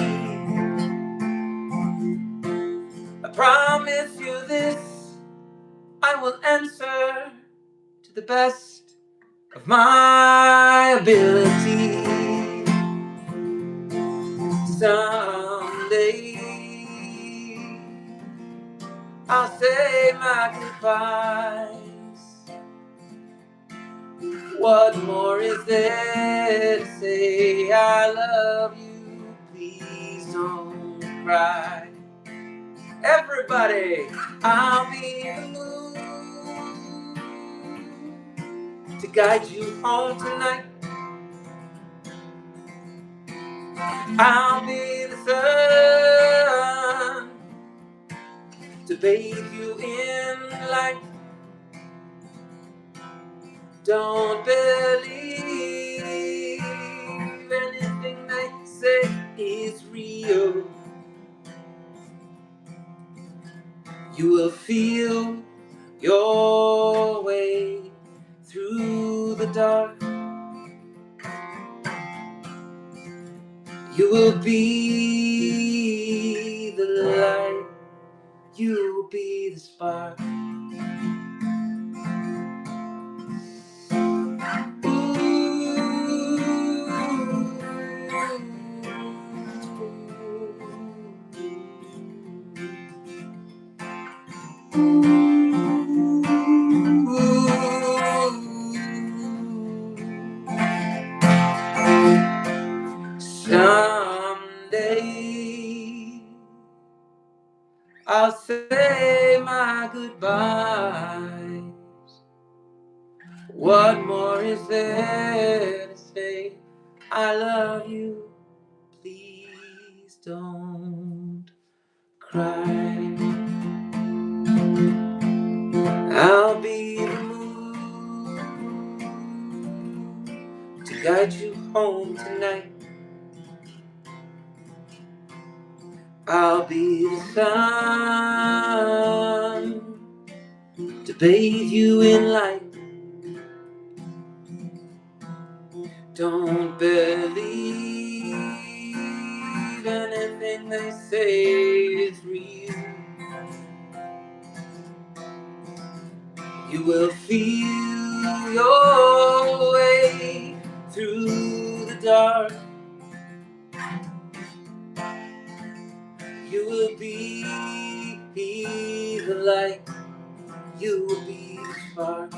I promise you this, I will answer to the best of my ability. Someday I'll say my goodbyes. What more is there to say? I love you, please don't cry. Everybody, I'll be the moon to guide you home tonight. I'll be the sun to bathe you in light. Don't believe anything they say is real. You will feel your way through the dark. You will be the light. You will be the spark. Someday I'll say my goodbyes. What more is there to say? I love you, please don't cry. I'll be the moon to guide you home tonight. I'll be the sun to bathe you in light. Don't believe anything they say is real. You will feel your way through the dark. You will be the light. You will be the spark.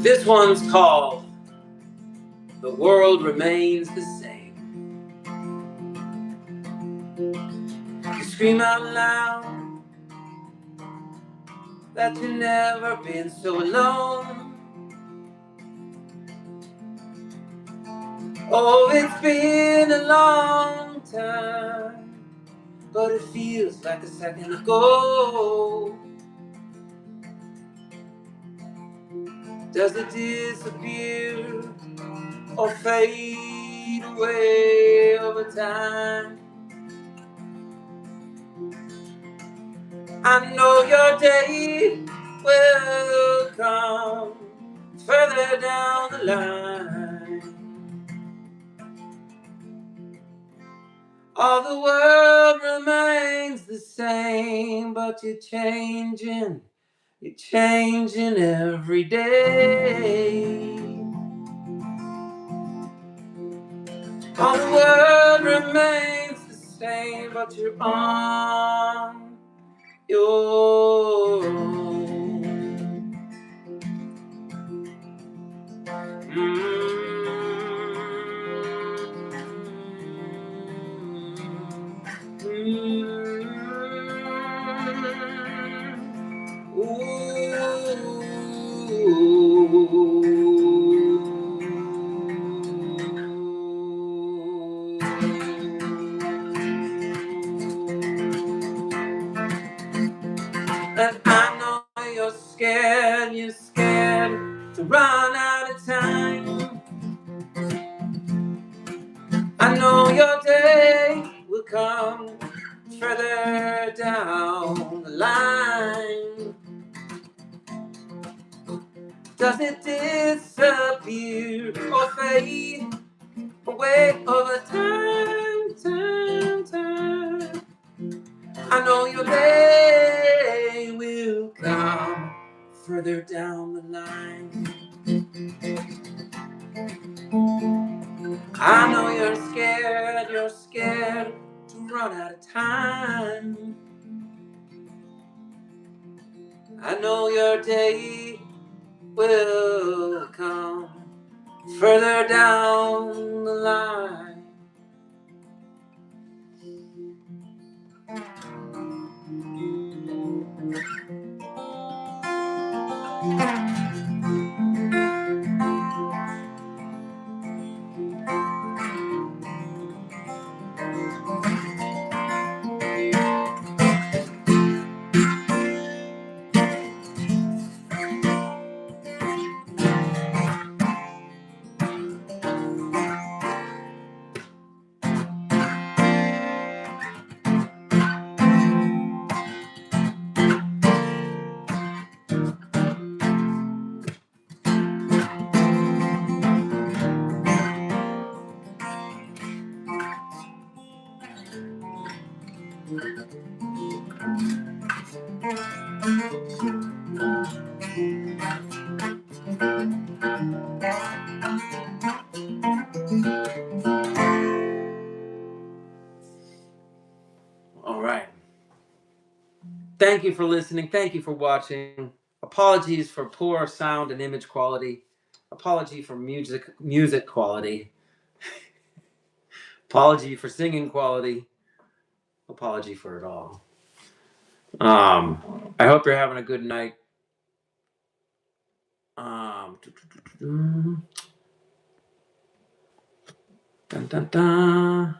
This one's called The World Remains the Same. You scream out loud that you've never been so alone. Oh, it's been a long time but it feels like a second ago. Does it disappear or fade away over time? I know your day will come further down the line. All the world remains the same, but you're changing every day. All the world remains the same, but you're on your own. And I know you're scared to run out of time. I know your day will come further down the line. Does it disappear or fade away over time? I know your day will come further down the line. I know you're scared to run out of time. I know your day will come further down the line. All right. Thank you for listening. Thank you for watching. Apologies for poor sound and image quality. Apology for music quality. Apology for singing quality. Apology for it all. I hope you're having a good night. Dun, dun, dun.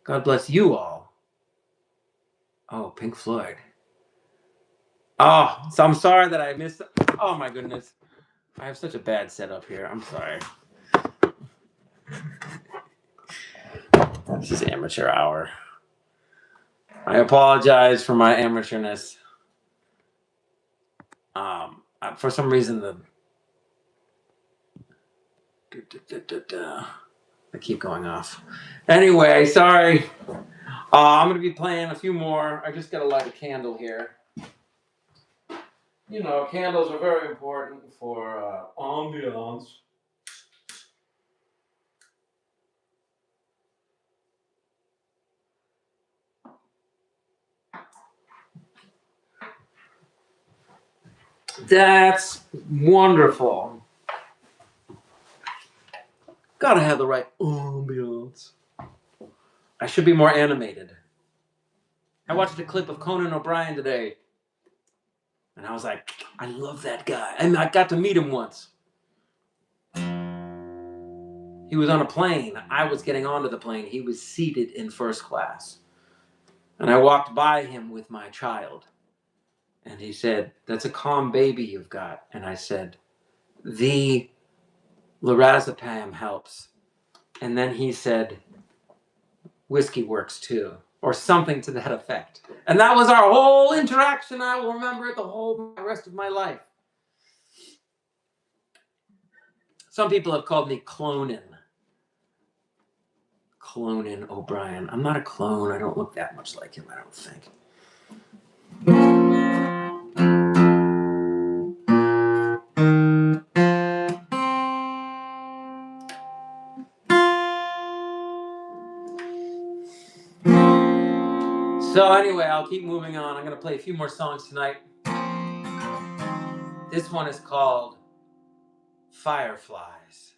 God bless you all. Oh, Pink Floyd. Oh, so I'm sorry that I missed. Oh my goodness. I have such a bad setup here. I'm sorry. This is amateur hour. I apologize for my amateurness. For some reason, I keep going off. Anyway, sorry. I'm going to be playing a few more. I just got to light a candle here. You know, candles are very important for ambiance. That's wonderful. Gotta have the right ambiance. I should be more animated. I watched a clip of Conan O'Brien today. And I was like, I love that guy. And I got to meet him once. He was on a plane. I was getting onto the plane. He was seated in first class. And I walked by him with my child. And he said, "That's a calm baby you've got." And I said, "The lorazepam helps." And then he said, "Whiskey works too," or something to that effect. And that was our whole interaction. I will remember it the rest of my life. Some people have called me Clonin O'Brien. I'm not a clone. I don't look that much like him, I don't think. So anyway, I'll keep moving on. I'm going to play a few more songs tonight. This one is called Fireflies.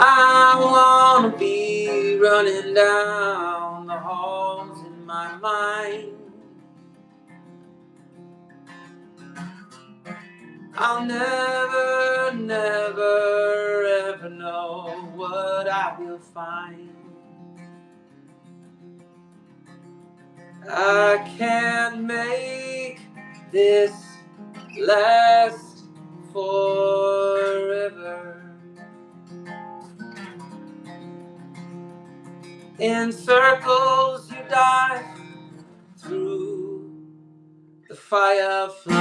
I wanna be running down the halls in my mind. I'll never, never, ever know what I will find. I can't make this last forever. In circles you dive through the fireflies.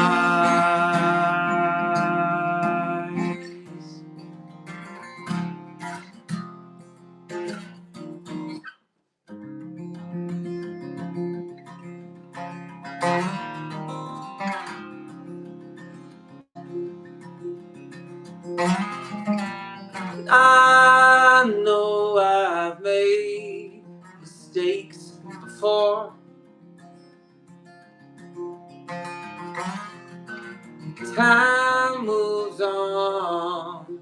I know I've made mistakes before. Time moves on,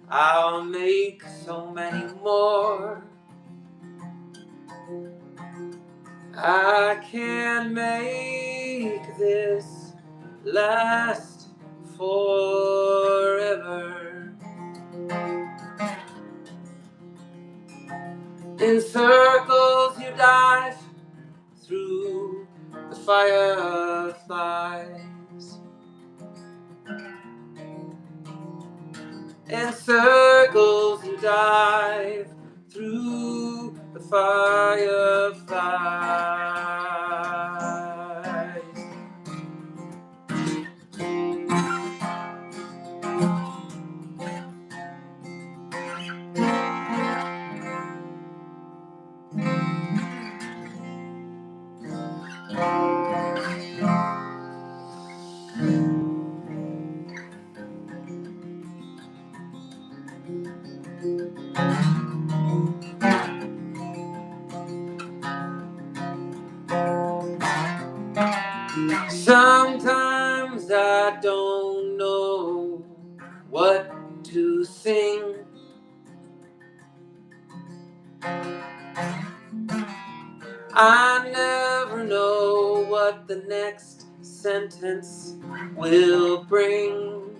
I'll make so many more. I can't make this last forever. In circles you dive through the fireflies. In circles you dive through the fireflies. Sometimes I don't know what to sing. I never know what the next sentence will bring.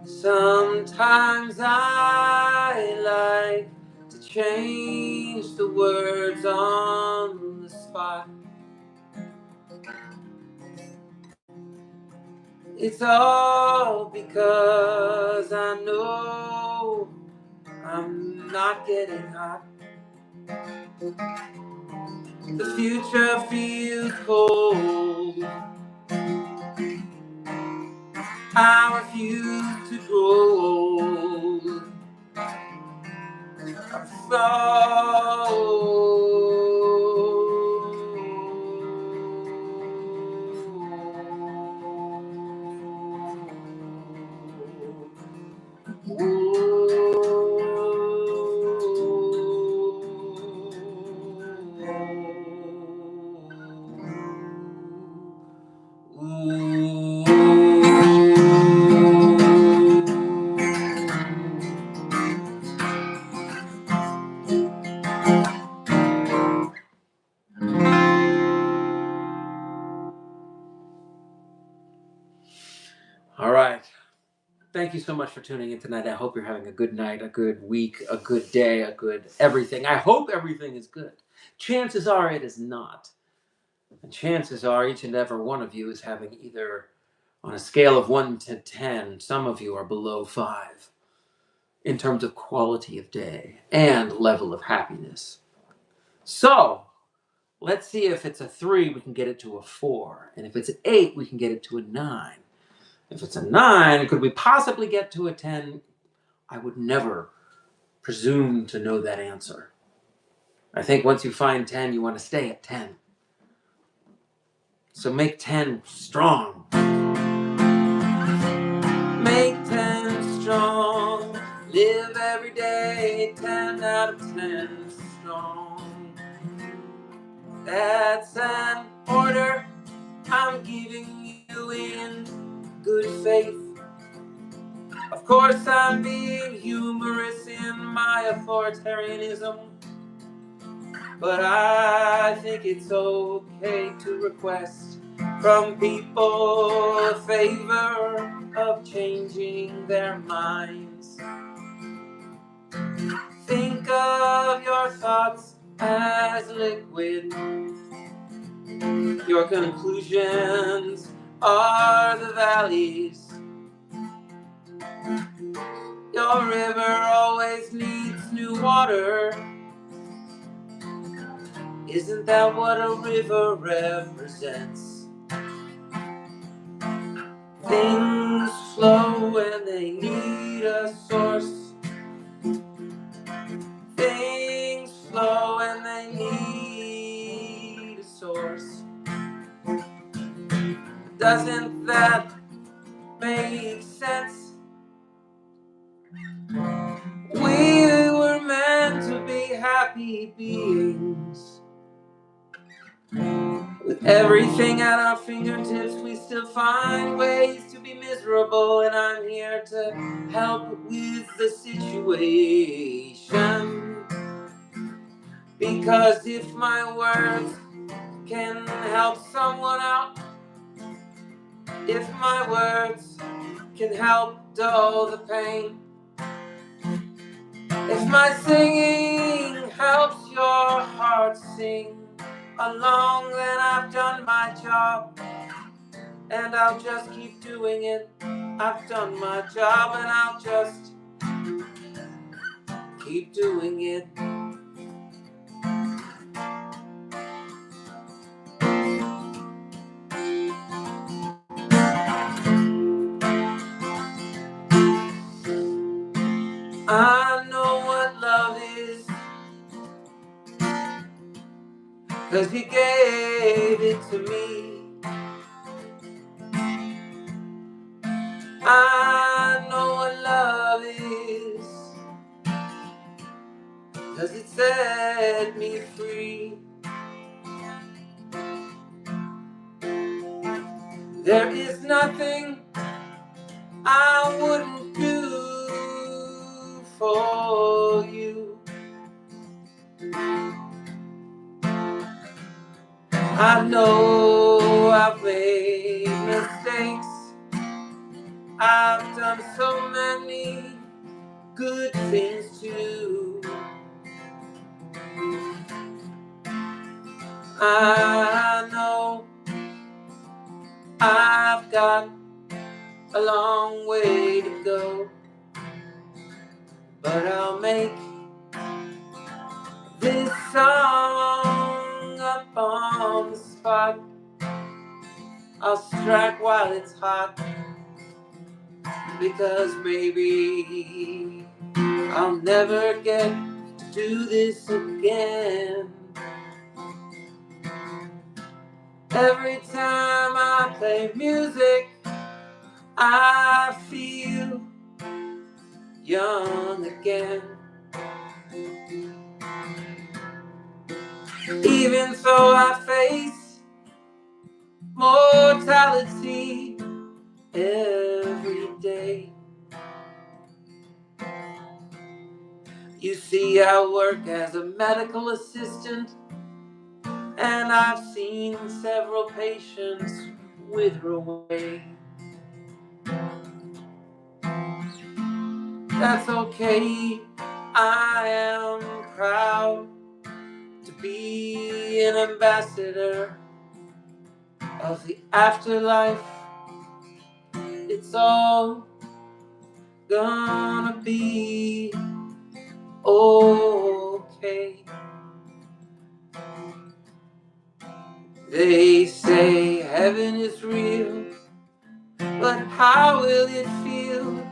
Sometimes I like to change the words on the spot. It's all because I know I'm not getting hot. The future feels cold. I refuse to grow old. I'm All right. Thank you so much for tuning in tonight. I hope you're having a good night, a good week, a good day, a good everything. I hope everything is good. Chances are it is not. And chances are each and every one of you is having either on a scale of 1 to 10, some of you are below 5 in terms of quality of day and level of happiness. So, let's see if it's a 3, we can get it to a 4. And if it's an 8, we can get it to a 9. If it's a 9, could we possibly get to a 10? I would never presume to know that answer. I think once you find 10, you want to stay at 10. So make 10 strong. Make 10 strong. Live every day 10 out of 10 strong. That's an order I'm giving you in good faith. Of course I'm being humorous in my authoritarianism, but I think it's okay to request from people a favor of changing their minds. Think of your thoughts as liquid. Your conclusions are the valleys. Your river always needs new water. Isn't that what a river represents? Things flow and they need a source. Things flow and they need a source. Doesn't that make sense? We were meant to be happy beings. With everything at our fingertips, we still find ways to be miserable, and I'm here to help with the situation. Because if my words can help someone out, if my words can help dull the pain, if my singing helps your heart sing along, then I've done my job, and I'll just keep doing it. I've done my job, and I'll just keep doing it. I know what love is, 'cause he gave it to me. I know what love is, 'cause it set me free. There is nothing I wouldn't do for you. I know I've made mistakes. I've done so many good things too. I know I've got a long way to go, but I'll make this song up on the spot. I'll strike while it's hot, because maybe I'll never get to do this again. Every time I play music, I feel young again. Even though I face mortality every day. You see, I work as a medical assistant, and I've seen several patients wither away. That's okay. I am proud to be an ambassador of the afterlife. It's all gonna be okay. They say heaven is real, but how will it feel?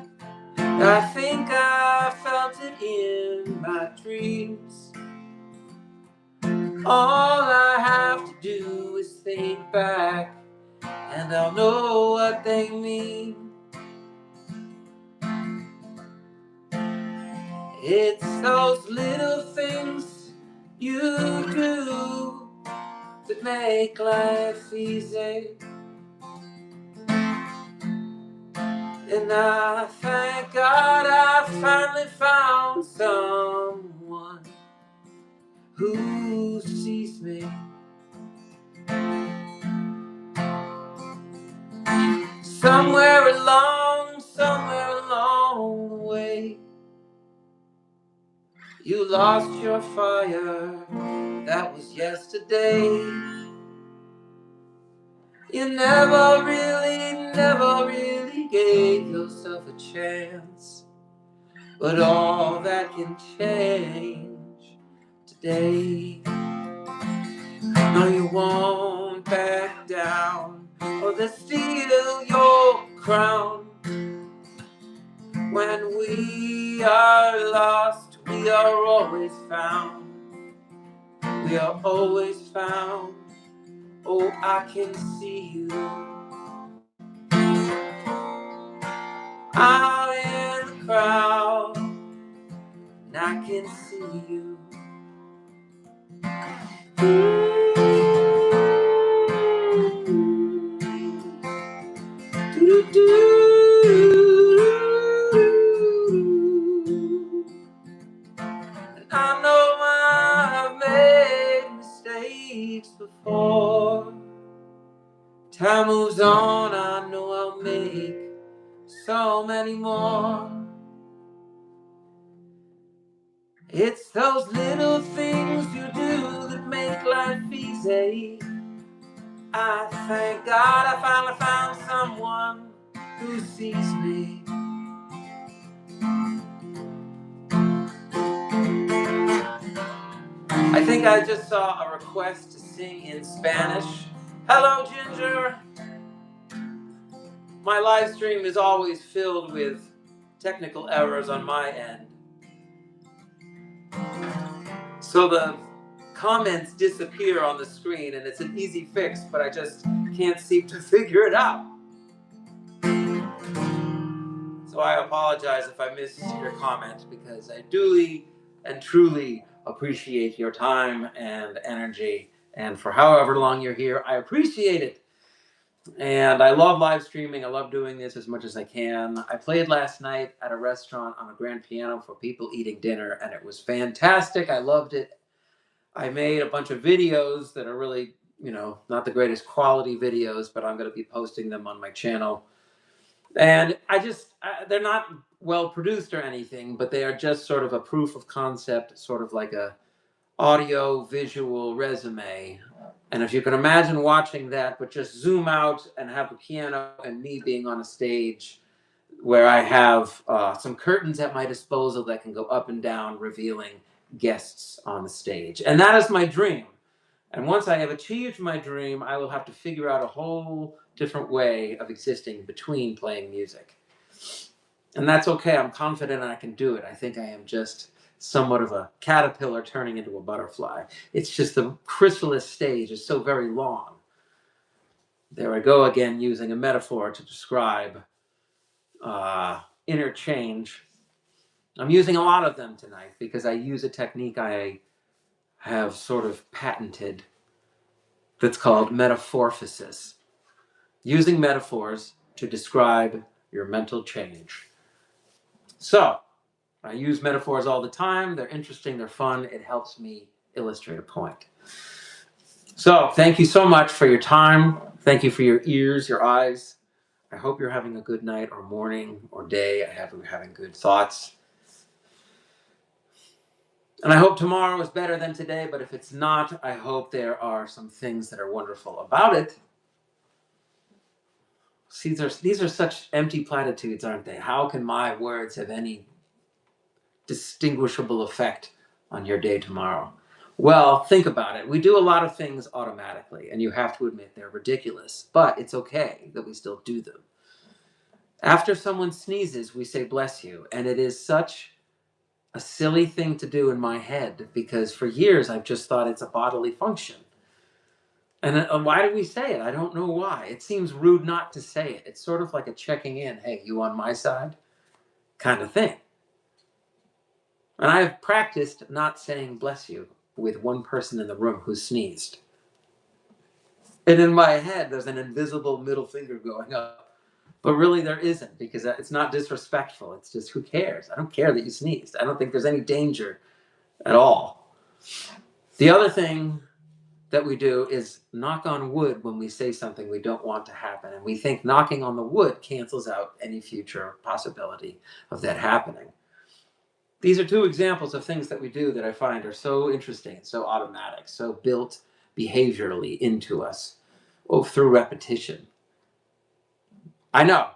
I think I felt it in my dreams. All I have to do is think back, and I'll know what they mean. It's those little things you do that make life easy. And I thank God I finally found someone who sees me. Somewhere along the way, you lost your fire, that was yesterday. You never really gave yourself a chance. But all that can change today. No, you won't back down, or they steal your crown. When we are lost, we are always found. We are always found. Oh, I can see you out in the crowd, and I can see you. And I know I've made mistakes before. Time moves on, I know I'll make so many more. It's those little things you do that make life easy. I thank God I finally found someone who sees me. I think I just saw a request to sing in Spanish. Hello, Ginger. My live stream is always filled with technical errors on my end. So the comments disappear on the screen, and it's an easy fix, but I just can't seem to figure it out. So I apologize if I missed your comment, because I duly and truly appreciate your time and energy, and for however long you're here, I appreciate it. And I love live streaming. I love doing this as much as I can. I played last night at a restaurant on a grand piano for people eating dinner, and it was fantastic. I loved it. I made a bunch of videos that are really, not the greatest quality videos, but I'm going to be posting them on my channel. And they're not well produced or anything, but they are just sort of a proof of concept, sort of like a audio visual resume. And if you can imagine watching that, but just zoom out and have a piano and me being on a stage where I have some curtains at my disposal that can go up and down, revealing guests on the stage. And that is my dream. And once I have achieved my dream, I will have to figure out a whole different way of existing between playing music. And that's okay. I'm confident I can do it. I think I am just somewhat of a caterpillar turning into a butterfly. It's just the chrysalis stage is so very long. There I go again, using a metaphor to describe interchange. I'm using a lot of them tonight because I use a technique I have sort of patented that's called metamorphosis. Using metaphors to describe your mental change. So, I use metaphors all the time. They're interesting, they're fun. It helps me illustrate a point. So, thank you so much for your time. Thank you for your ears, your eyes. I hope you're having a good night or morning or day. I hope you're having good thoughts. And I hope tomorrow is better than today, but if it's not, I hope there are some things that are wonderful about it. See, these are such empty platitudes, aren't they? How can my words have any distinguishable effect on your day tomorrow? Well, think about it. We do a lot of things automatically, and you have to admit they're ridiculous, but it's okay that we still do them. After someone sneezes, we say, bless you, and it is such a silly thing to do in my head because for years I've just thought it's a bodily function. And why do we say it? I don't know why. It seems rude not to say it. It's sort of like a checking in, hey, you on my side kind of thing. And I've practiced not saying bless you with one person in the room who sneezed. And in my head, there's an invisible middle finger going up. But really there isn't, because it's not disrespectful. It's just, who cares? I don't care that you sneezed. I don't think there's any danger at all. The other thing that we do is knock on wood when we say something we don't want to happen. And we think knocking on the wood cancels out any future possibility of that happening. These are two examples of things that we do that I find are so interesting, so automatic, so built behaviorally into us, through repetition. I know.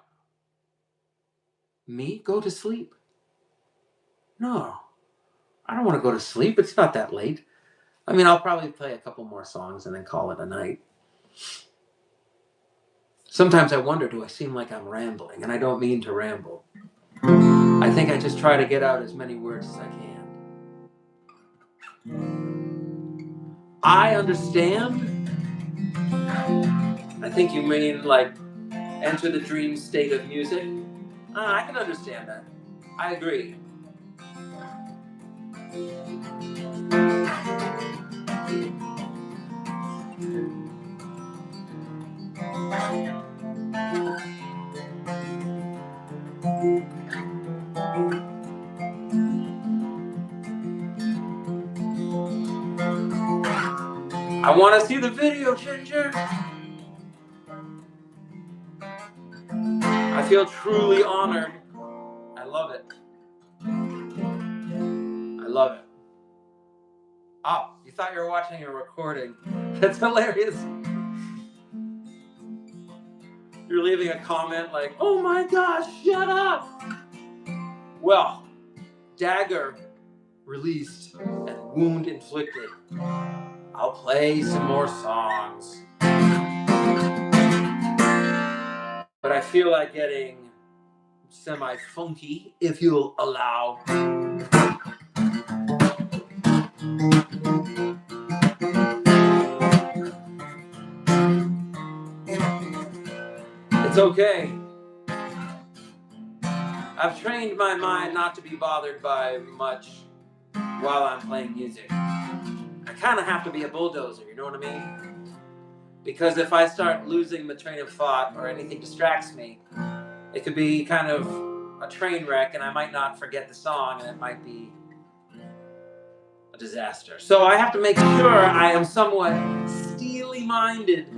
Me? Go to sleep? No. I don't want to go to sleep. It's not that late. I mean, I'll probably play a couple more songs and then call it a night. Sometimes I wonder, do I seem like I'm rambling? And I don't mean to ramble. I think I just try to get out as many words as I can. I understand. I think you mean like enter the dream state of music. I can understand that. I agree. I want to see the video, Ginger. I feel truly honored. I love it. I love it. Oh, you thought you were watching a recording. That's hilarious. You're leaving a comment like, oh my gosh, shut up. Well, dagger released and wound inflicted. I'll play some more songs. But I feel like getting semi-funky, if you'll allow. It's okay. I've trained my mind not to be bothered by much while I'm playing music. I kind of have to be a bulldozer, you know what I mean? Because if I start losing the train of thought or anything distracts me, it could be kind of a train wreck and I might not forget the song and it might be a disaster. So I have to make sure I am somewhat steely-minded,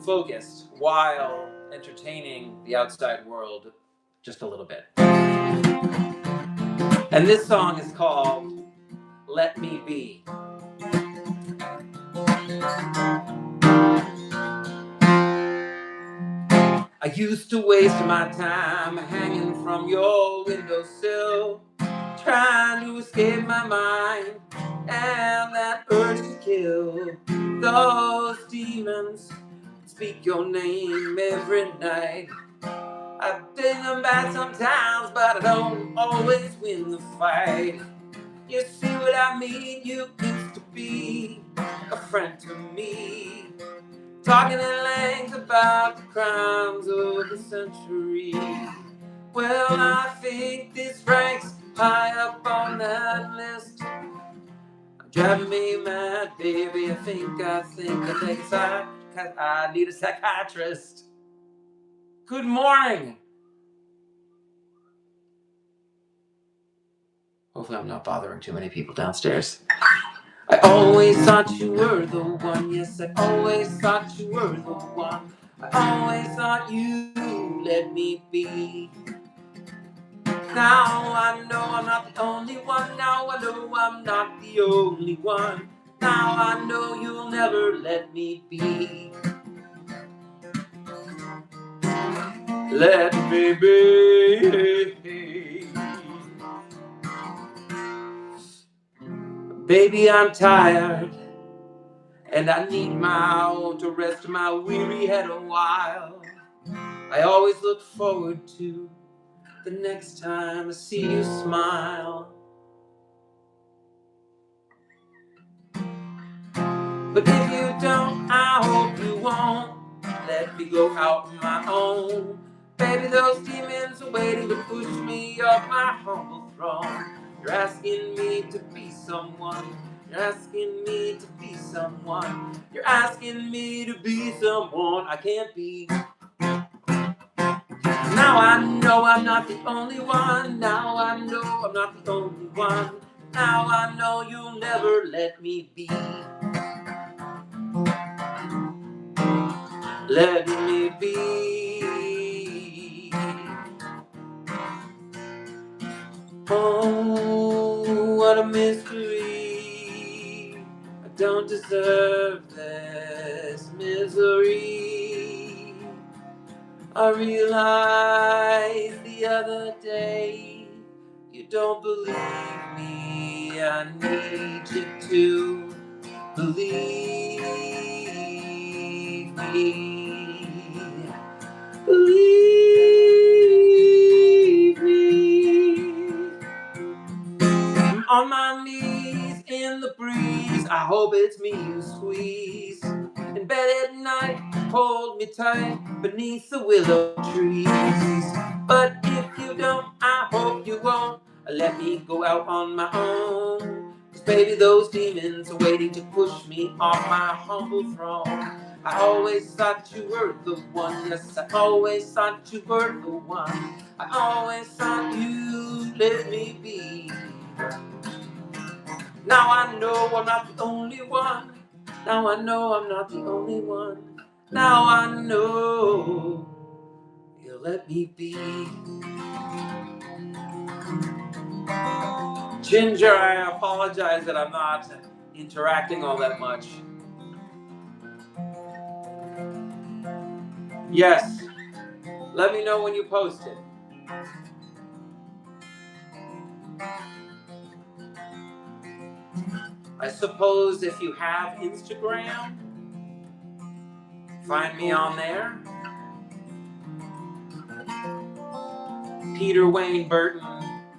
focused, while entertaining the outside world just a little bit. And this song is called Let Me Be. I used to waste my time hanging from your windowsill, trying to escape my mind and that urge to kill. Those demons speak your name every night. I've been bad sometimes, but I don't always win the fight. You see what I mean? You used to be a friend to me, talking at length about the crimes of the century. Well, I think this ranks high up on that list. Driving me mad, baby. I think I need a psychiatrist. Good morning. Hopefully I'm not bothering too many people downstairs. I always thought you were the one. Yes, I always thought you were the one. I always thought you let me be. Now I know I'm not the only one. Now I know I'm not the only one. Now I know you'll never let me be. Let me be. Baby, I'm tired, and I need my own to rest my weary head a while. I always look forward to the next time I see you smile. But if you don't, I hope you won't let me go out on my own. Baby, those demons are waiting to push me off my humble throne. You're asking me to be someone. You're asking me to be someone. You're asking me to be someone I can't be. Now I know I'm not the only one. Now I know I'm not the only one. Now I know you'll never let me be. Let me be. Oh, what a mystery. I don't deserve this misery. I realized the other day you don't believe me. I need you to believe me. Believe me. I'm on my knees in the breeze. I hope it's me you squeeze. In bed at night, hold me tight beneath the willow trees. But if you don't, I hope you won't let me go out on my own. 'Cause baby, those demons are waiting to push me off my humble throne. I always thought you were the one. Yes, I always thought you were the one. I always thought you'd let me be. Now I know I'm not the only one. Now I know I'm not the only one. Now I know you'll let me be. Ginger, I apologize that I'm not interacting all that much. Yes, let me know when you post it. I suppose if you have Instagram, find me on there. Peter Wayne Burton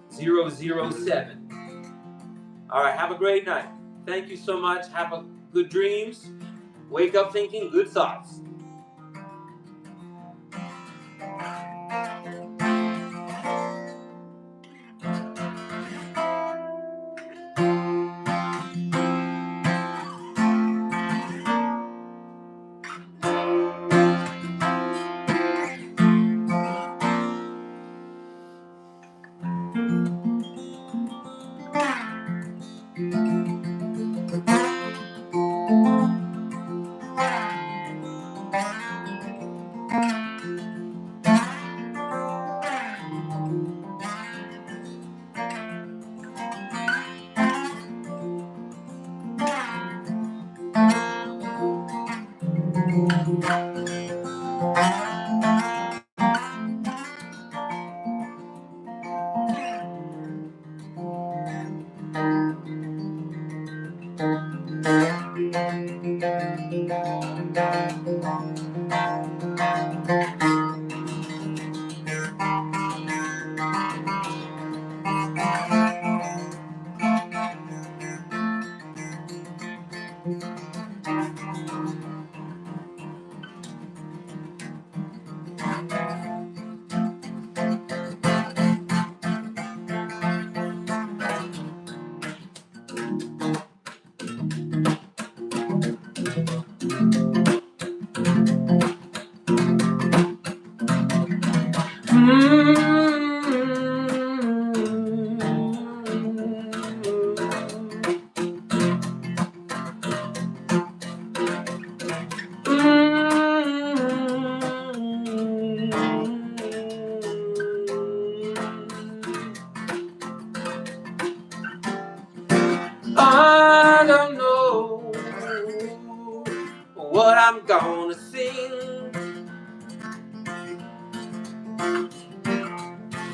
007. All right, have a great night. Thank you so much. Have a good dreams. Wake up thinking good thoughts. gonna sing,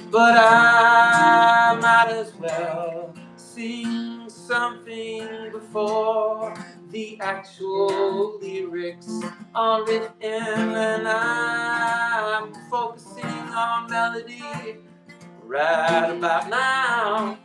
but I might as well sing something before the actual lyrics are written, and I'm focusing on melody right about now.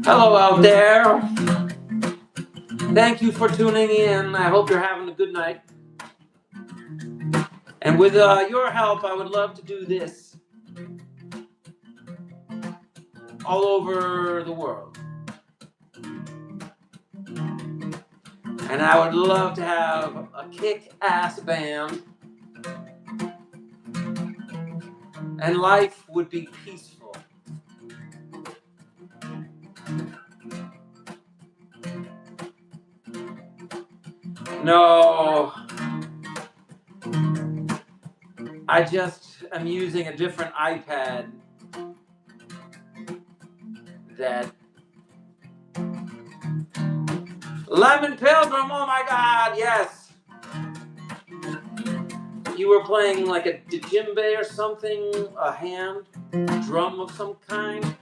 Hello out there. Thank you for tuning in. I hope you're having a good night. And with your help, I would love to do this all over the world. And I would love to have a kick-ass band. And life would be peaceful. No, I just am using a different iPad that... Lemon Pilgrim, oh my God, yes! You were playing like a djembe or something, a hand, drum of some kind.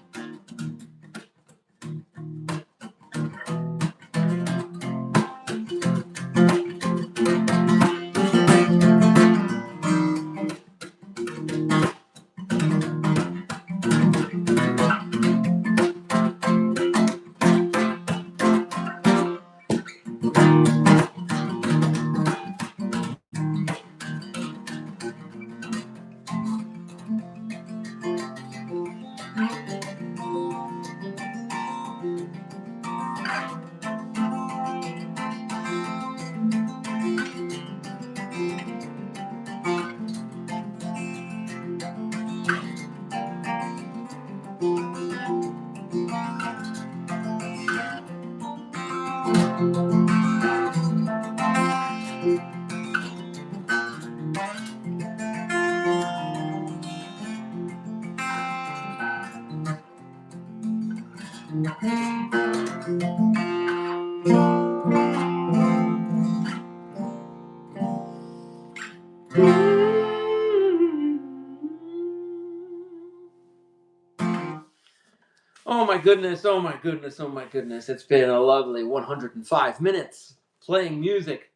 Oh my goodness, oh my goodness, oh my goodness. It's been a lovely 105 minutes playing music.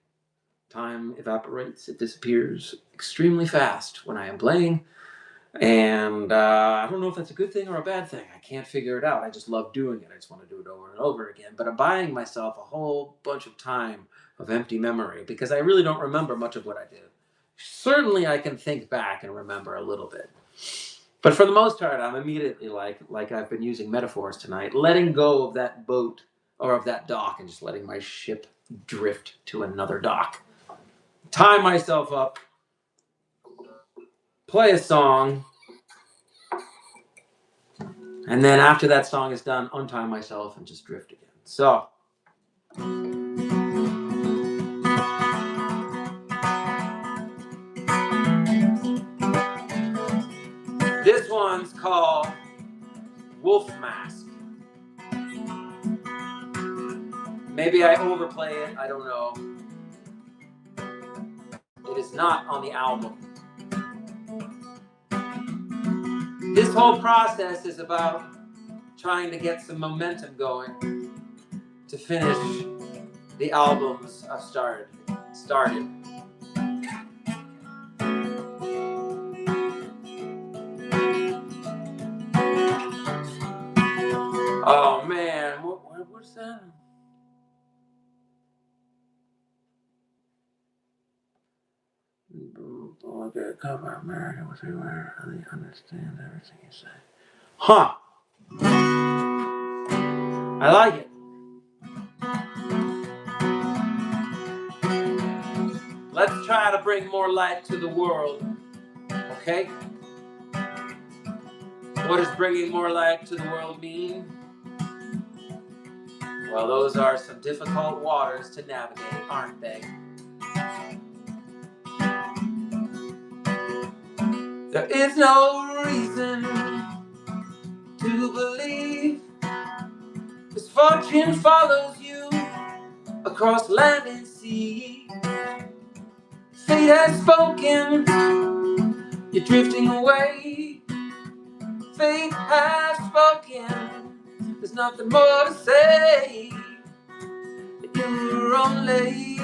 Time evaporates, it disappears extremely fast when I am playing. And I don't know if that's a good thing or a bad thing. I can't figure it out. I just love doing it. I just want to do it over and over again. But I'm buying myself a whole bunch of time of empty memory because I really don't remember much of what I did. Certainly I can think back and remember a little bit. But for the most part, I'm immediately like I've been using metaphors tonight, letting go of that boat or of that dock and just letting my ship drift to another dock. Tie myself up, play a song, and then after that song is done, untie myself and just drift again. So, this one's called Wolf Mask. Maybe I overplay it, I don't know. It is not on the album. This whole process is about trying to get some momentum going to finish the albums I've started. Oh man, what's that? Okay, cover American, what's it where I understand everything you say. Huh. I like it. Let's try to bring more light to the world. Okay? What does bringing more light to the world mean? Well, those are some difficult waters to navigate, aren't they? There is no reason to believe misfortune follows you across land and sea. Fate has spoken, you're drifting away. Fate has spoken, there's nothing more to say. You're only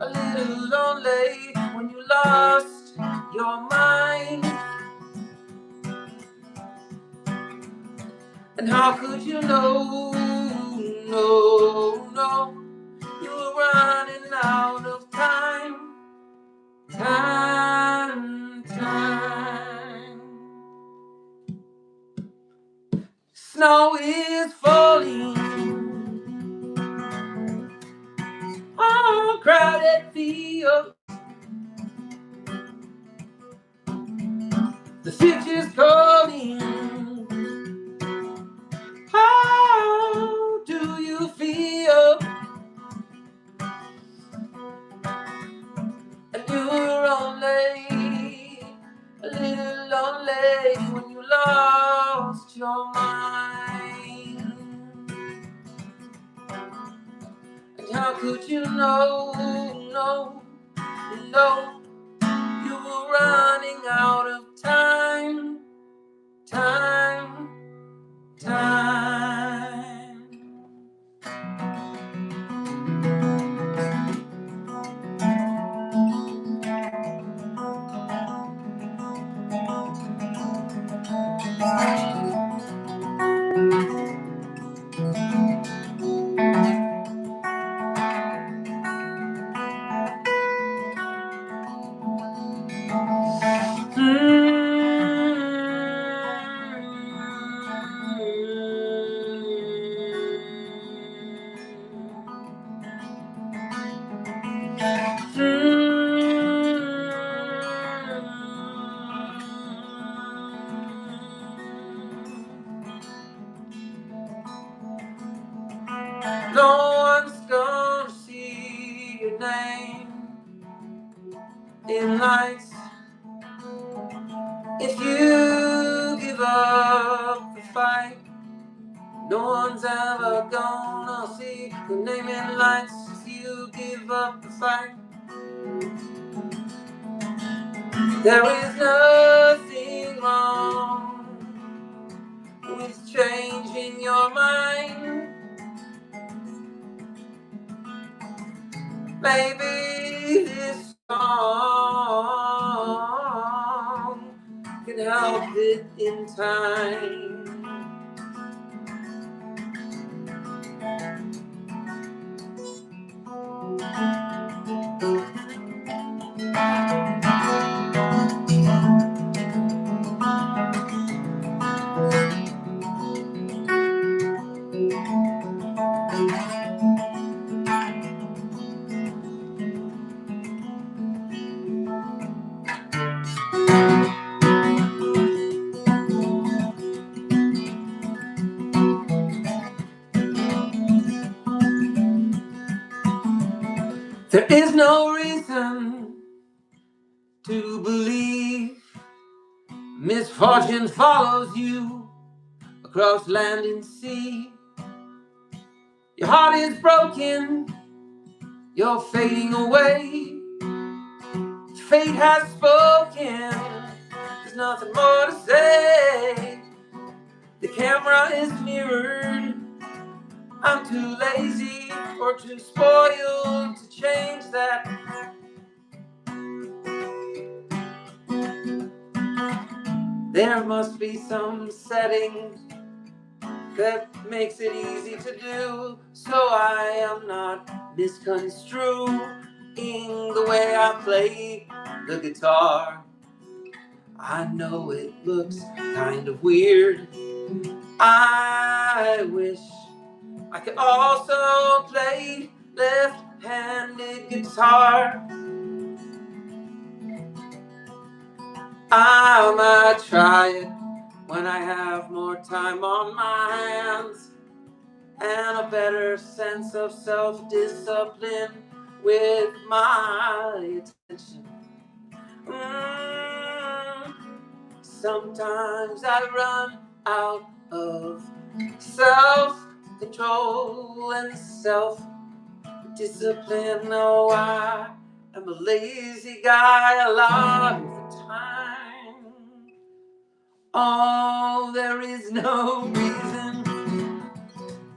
a little lonely when you lost your mind. And how could you know, no, you were running out of time. Snow is falling on crowded fields. The future's calling. How do you feel? And you were only a little lonely when you lost your mind. And how could you know, no, you were running out of time. No one's gonna see your name in lights if you give up the fight. No one's ever gonna see your name in lights if you give up the fight. There is nothing wrong with changing your mind. Maybe this song can help it in time. There is no reason to believe misfortune follows you across land and sea. Your heart is broken, you're fading away. Fate has spoken, there's nothing more to say. The camera is mirrored, I'm too lazy or too spoiled to change that. There must be some setting that makes it easy to do, so I am not misconstruing the way I play the guitar. I know it looks kind of weird. I wish I could also play left-handed guitar. I might try it when I have more time on my hands and a better sense of self-discipline with my attention. Sometimes I run out of self-control and self-discipline. Oh, I am a lazy guy a lot of the time. Oh, there is no reason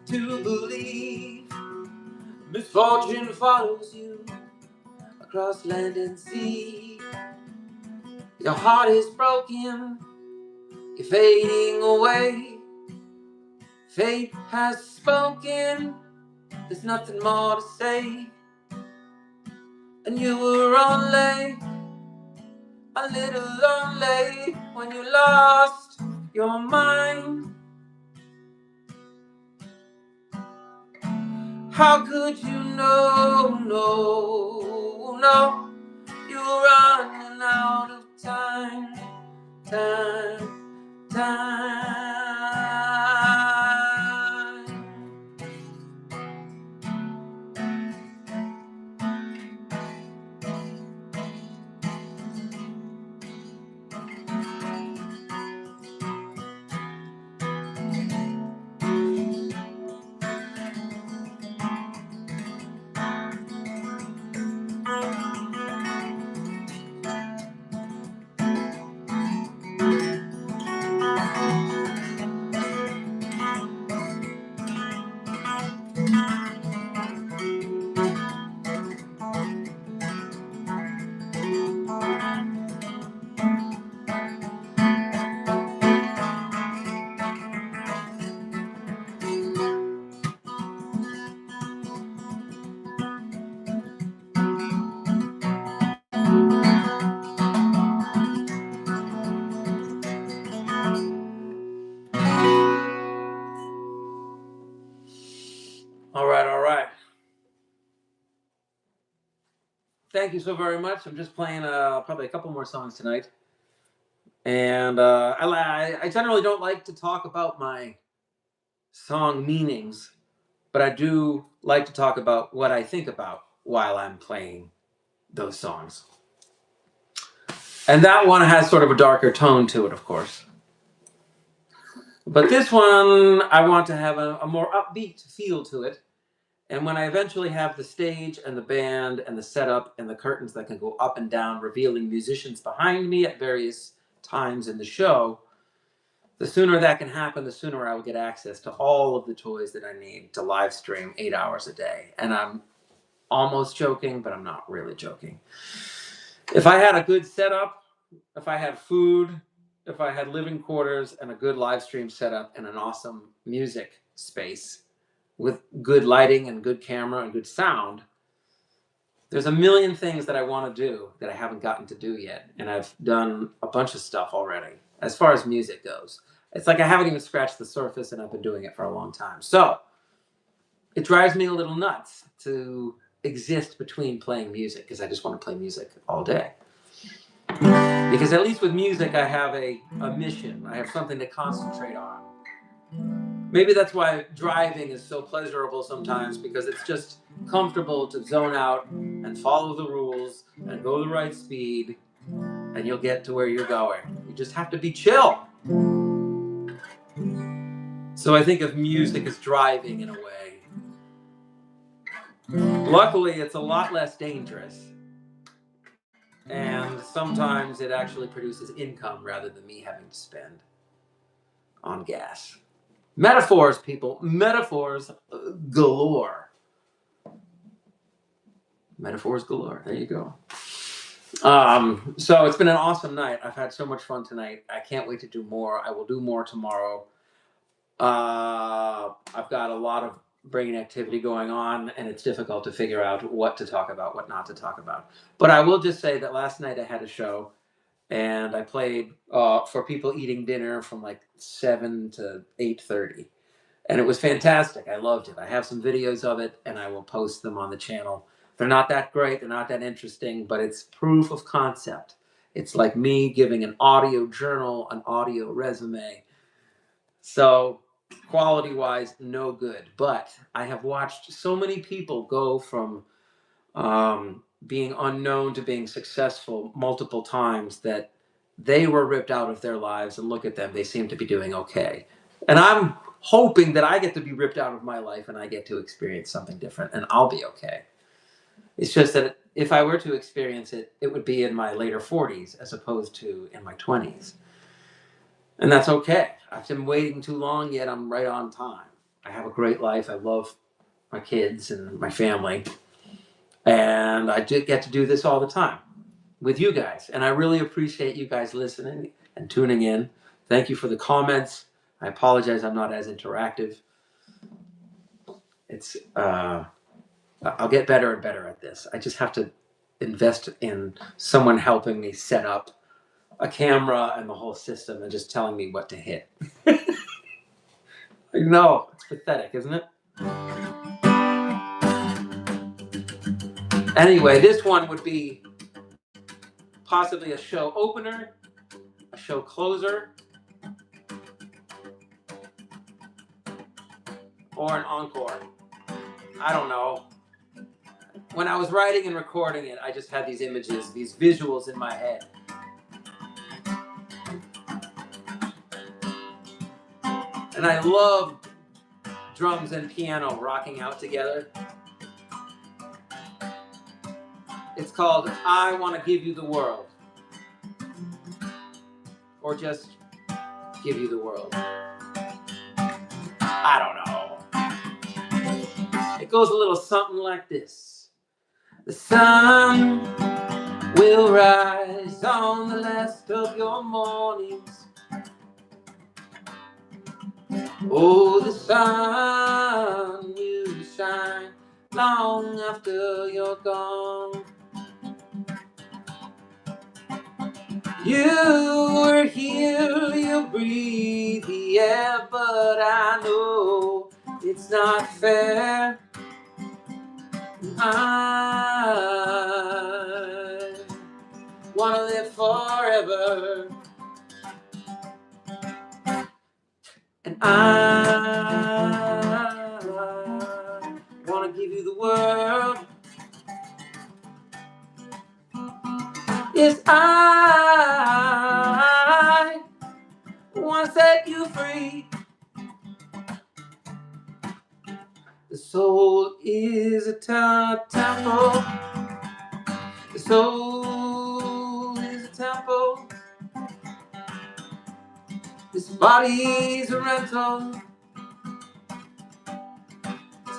to believe misfortune follows you across land and sea. Your heart is broken, you're fading away. Fate has spoken, there's nothing more to say. And you were only a little lonely when you lost your mind. How could you know? No, you're running out of time. All right. Thank you so very much. I'm just playing probably a couple more songs tonight. And I generally don't like to talk about my song meanings, but I do like to talk about what I think about while I'm playing those songs. And that one has sort of a darker tone to it, of course. But this one, I want to have a more upbeat feel to it. And when I eventually have the stage and the band and the setup and the curtains that can go up and down, revealing musicians behind me at various times in the show, the sooner that can happen, the sooner I will get access to all of the toys that I need to live stream 8 hours a day. And I'm almost joking, but I'm not really joking. If I had a good setup, if I had food, if I had living quarters and a good live stream setup and an awesome music space with good lighting and good camera and good sound, there's a million things that I want to do that I haven't gotten to do yet. And I've done a bunch of stuff already as far as music goes. It's like I haven't even scratched the surface and I've been doing it for a long time. So it drives me a little nuts to exist between playing music because I just want to play music all day. Because at least with music, I have a mission. I have something to concentrate on. Maybe that's why driving is so pleasurable sometimes, because it's just comfortable to zone out and follow the rules and go the right speed, and you'll get to where you're going. You just have to be chill. So I think of music as driving in a way. Luckily, it's a lot less dangerous. And sometimes it actually produces income rather than me having to spend on gas. Metaphors, people. Metaphors galore. Metaphors galore. There you go. So it's been an awesome night. I've had so much fun tonight. I can't wait to do more. I will do more tomorrow. I've got a lot of brain activity going on, and it's difficult to figure out what to talk about, what not to talk about. But I will just say that last night I had a show, and I played for people eating dinner from like 7 to 8:30. And it was fantastic. I loved it. I have some videos of it, and I will post them on the channel. They're not that great. They're not that interesting, but it's proof of concept. It's like me giving an audio journal, an audio resume. So quality-wise, no good. But I have watched so many people go from being unknown to being successful multiple times that they were ripped out of their lives, and look at them. They seem to be doing okay. And I'm hoping that I get to be ripped out of my life and I get to experience something different, and I'll be okay. It's just that if I were to experience it, it would be in my later 40s as opposed to in my 20s. And that's okay. I've been waiting too long, yet I'm right on time. I have a great life. I love my kids and my family. And I get to do this all the time with you guys. And I really appreciate you guys listening and tuning in. Thank you for the comments. I apologize I'm not as interactive. It's I'll get better and better at this. I just have to invest in someone helping me set up a camera and the whole system and just telling me what to hit. I know, it's pathetic, isn't it? Anyway, this one would be possibly a show opener, a show closer, or an encore. I don't know. When I was writing and recording it, I just had these images, these visuals in my head. And I love drums and piano rocking out together. It's called I Want to Give You the World. Or just give you the world. I don't know. It goes a little something like this. The sun will rise on the last of your mornings. Oh, the sun will shine long after you're gone. You were here, you breathe the air, but I know it's not fair. I wanna live forever, and I wanna give you the world. Yes, I wanna set you free. The soul is a temple. The soul is a temple. This body's a rental.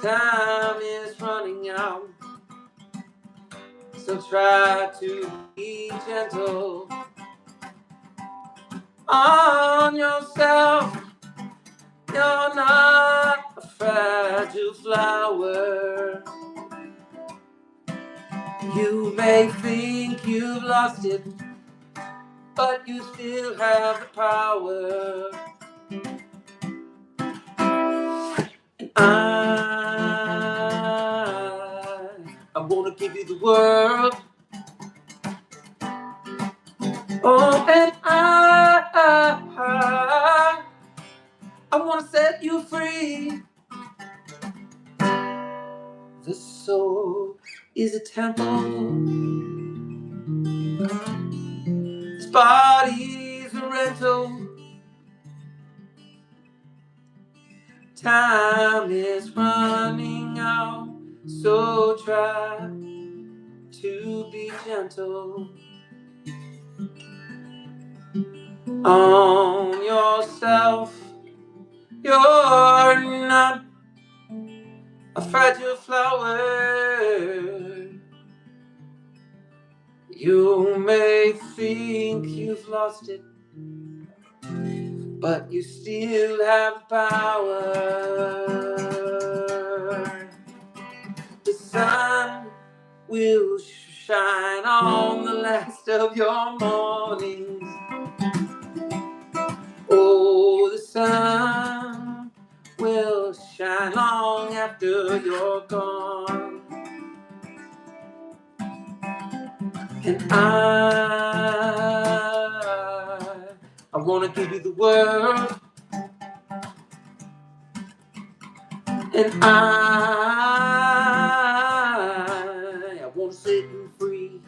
Time is running out. So try to be gentle on yourself. You're not a fragile flower. You may think you've lost it, but you still have the power. And I wanna give you the world. Oh, and I wanna set you free. The soul is a temple. This body's a rental. Time is running out, so try to be gentle on yourself. You're not a fragile flower. You may think you've lost it, but you still have power. The sun will shine on the last of your mornings. Oh, the sun will shine long after you're gone. And I want to give you the world. And I want to set you free.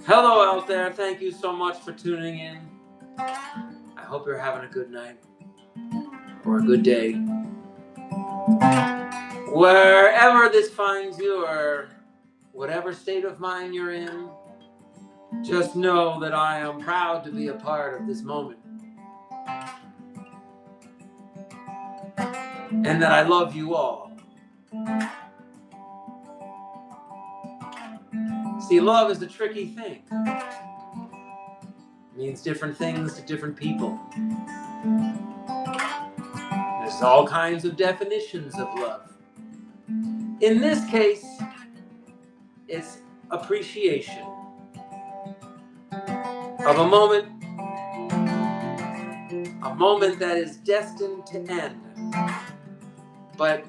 Hello out there. Thank you so much for tuning in. I hope you're having a good night or a good day. Wherever this finds you or whatever state of mind you're in, just know that I am proud to be a part of this moment. And that I love you all. See, love is a tricky thing. It means different things to different people. There's all kinds of definitions of love. In this case, it's appreciation of a moment that is destined to end. But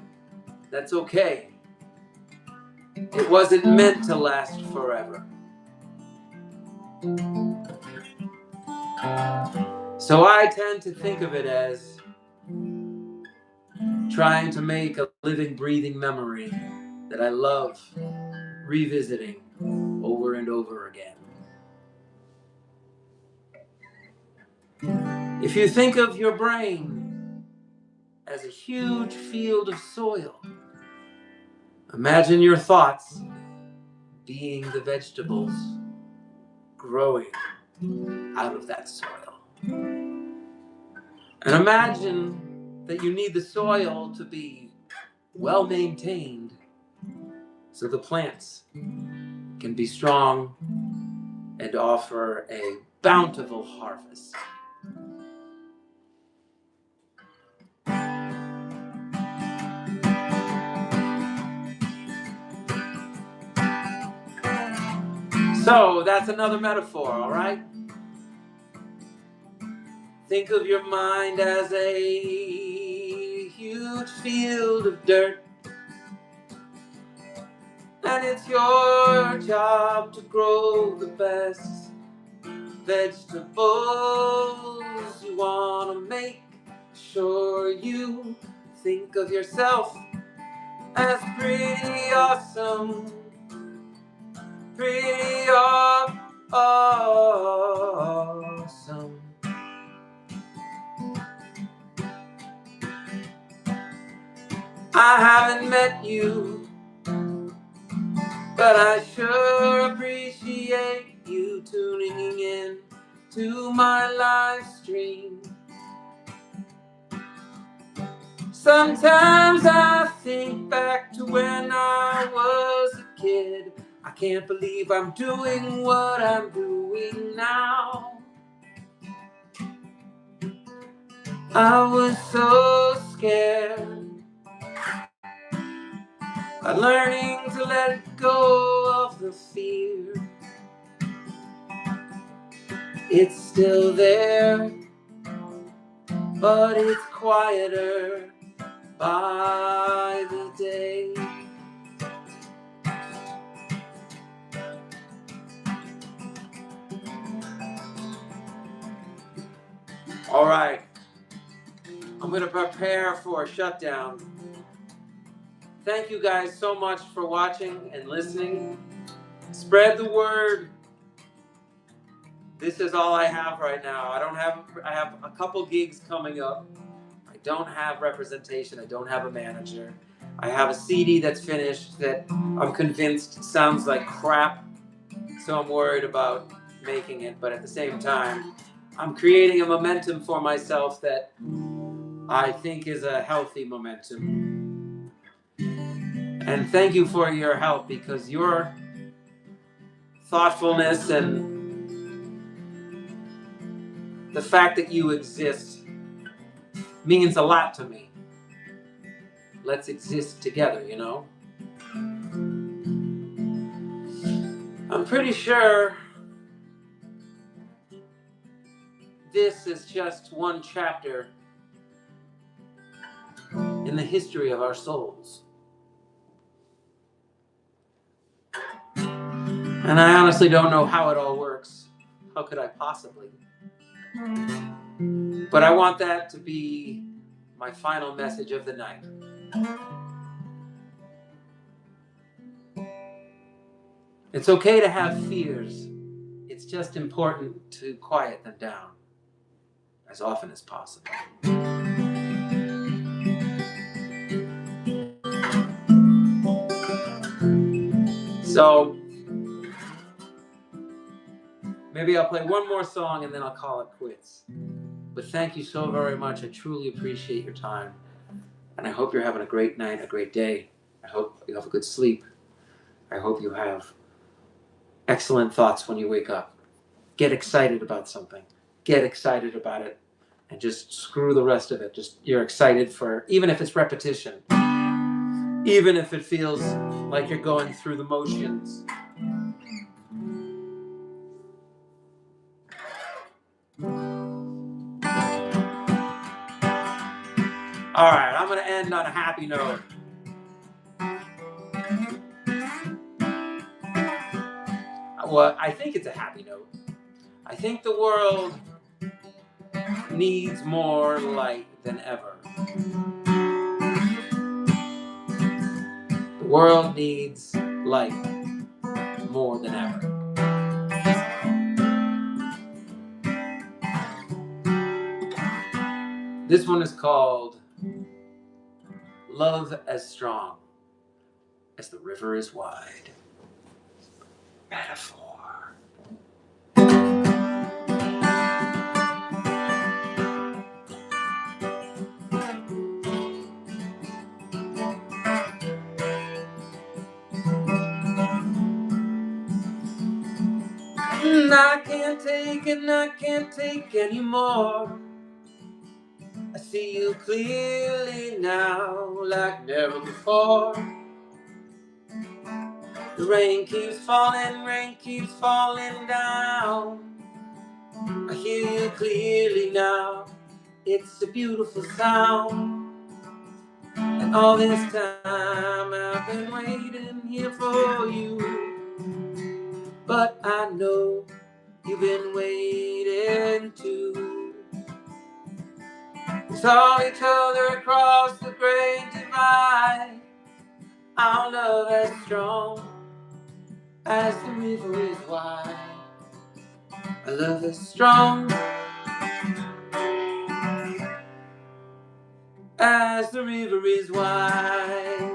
that's okay. It wasn't meant to last forever. So I tend to think of it as trying to make a living, breathing memory that I love revisiting over and over again. If you think of your brain as a huge field of soil, imagine your thoughts being the vegetables growing out of that soil. And imagine that you need the soil to be well maintained so the plants can be strong and offer a bountiful harvest. So that's another metaphor, all right? Think of your mind as a huge field of dirt. And it's your job to grow the best vegetables. You want to make sure you think of yourself as pretty awesome. Pretty awesome. I haven't met you, but I sure appreciate you tuning in to my live stream. Sometimes I think back to when I was a kid. I can't believe I'm doing what I'm doing now. I was so scared. I'm learning to let go of the fear. It's still there, but it's quieter by prepare for a shutdown. Thank you guys so much for watching and listening. Spread the word. This is all I have right now. I have a couple gigs coming up. I don't have representation. I don't have a manager. I have a CD that's finished that I'm convinced sounds like crap. So I'm worried about making it. But at the same time, I'm creating a momentum for myself that I think is a healthy momentum. And thank you for your help, because your thoughtfulness and the fact that you exist means a lot to me. Let's exist together, you know? I'm pretty sure this is just one chapter in the history of our souls. And I honestly don't know how it all works. How could I possibly? But I want that to be my final message of the night. It's okay to have fears. It's just important to quiet them down as often as possible. So maybe I'll play one more song and then I'll call it quits. But thank you so very much. I truly appreciate your time. And I hope you're having a great night, a great day. I hope you have a good sleep. I hope you have excellent thoughts when you wake up. Get excited about something. Get excited about it. And just screw the rest of it. Just you're excited for, even if it's repetition. Even if it feels like you're going through the motions. All right, I'm going to end on a happy note. Well, I think it's a happy note. I think the world needs more light than ever. The world needs light more than ever. This one is called Love as Strong as the River is Wide. Metaphor. I can't take it, I can't take anymore. I see you clearly now, like never before. The rain keeps falling down. I hear you clearly now, it's a beautiful sound. And all this time I've been waiting here for you. But I know you've been waiting too. We saw each other across the great divide. Our love as strong as the river is wide. Our love is strong as the river is wide.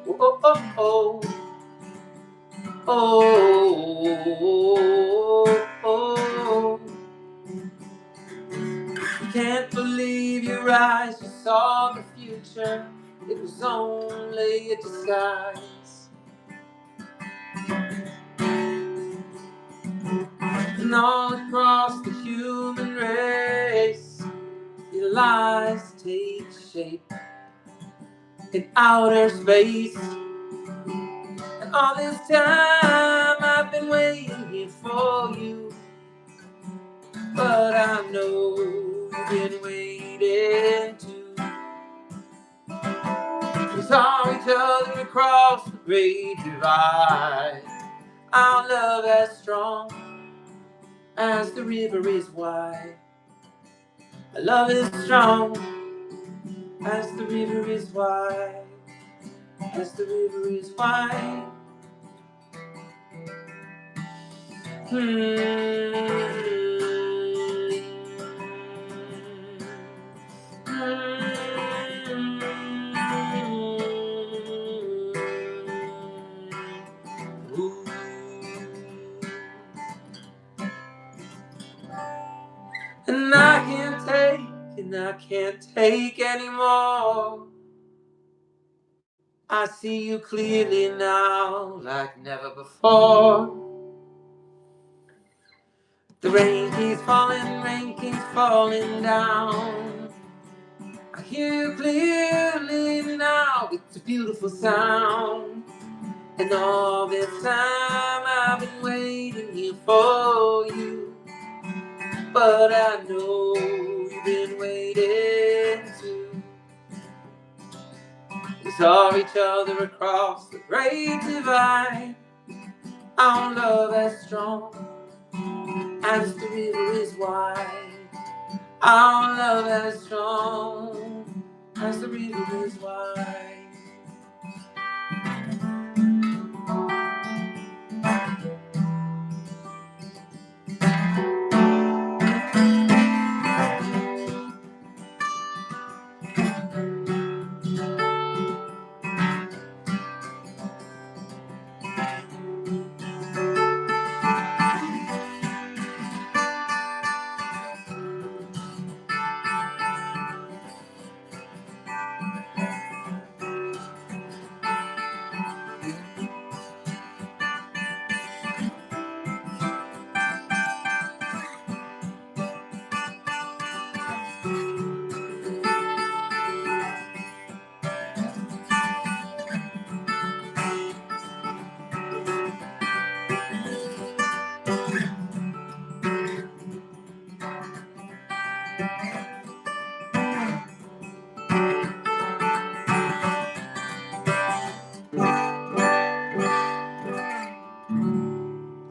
Oh, oh, oh, oh, oh, oh. Can't believe your eyes, you saw the future. It was only a disguise. And all across the human race, your lies take shape in outer space. And all this time I've been waiting here for you. But I know you've been waiting too. We saw each other across the great divide. Our love as strong as the river is wide. Our love is strong as the river is wide, as the river is wide. Ooh. And I can't take anymore. I see you clearly now, like never before. The rain keeps falling down. I hear you clearly now, it's a beautiful sound. And all this time I've been waiting here for you. But I know you've been waiting too. We saw each other across the great divide. Our love as strong as the river is wide. Our love as strong as the river is wide.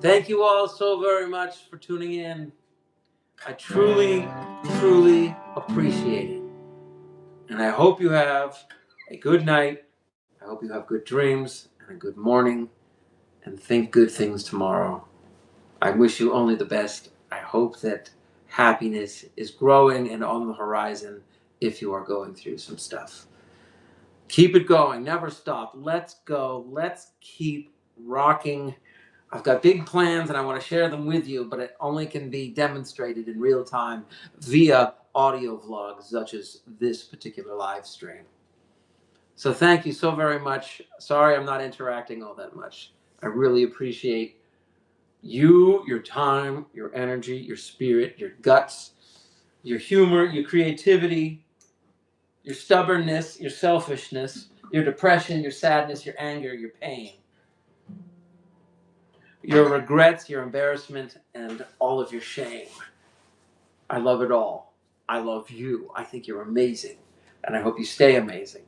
Thank you all so very much for tuning in. I truly, truly appreciate it. And I hope you have a good night. I hope you have good dreams and a good morning. And think good things tomorrow. I wish you only the best. I hope that happiness is growing and on the horizon if you are going through some stuff. Keep it going. Never stop. Let's go. Let's keep rocking. I've got big plans and I want to share them with you, but it only can be demonstrated in real time via audio vlogs such as this particular live stream. So thank you so very much. Sorry I'm not interacting all that much. I really appreciate you, your time, your energy, your spirit, your guts, your humor, your creativity, your stubbornness, your selfishness, your depression, your sadness, your anger, your pain, your regrets, your embarrassment, and all of your shame. I love it all. I love you. I think you're amazing. And I hope you stay amazing.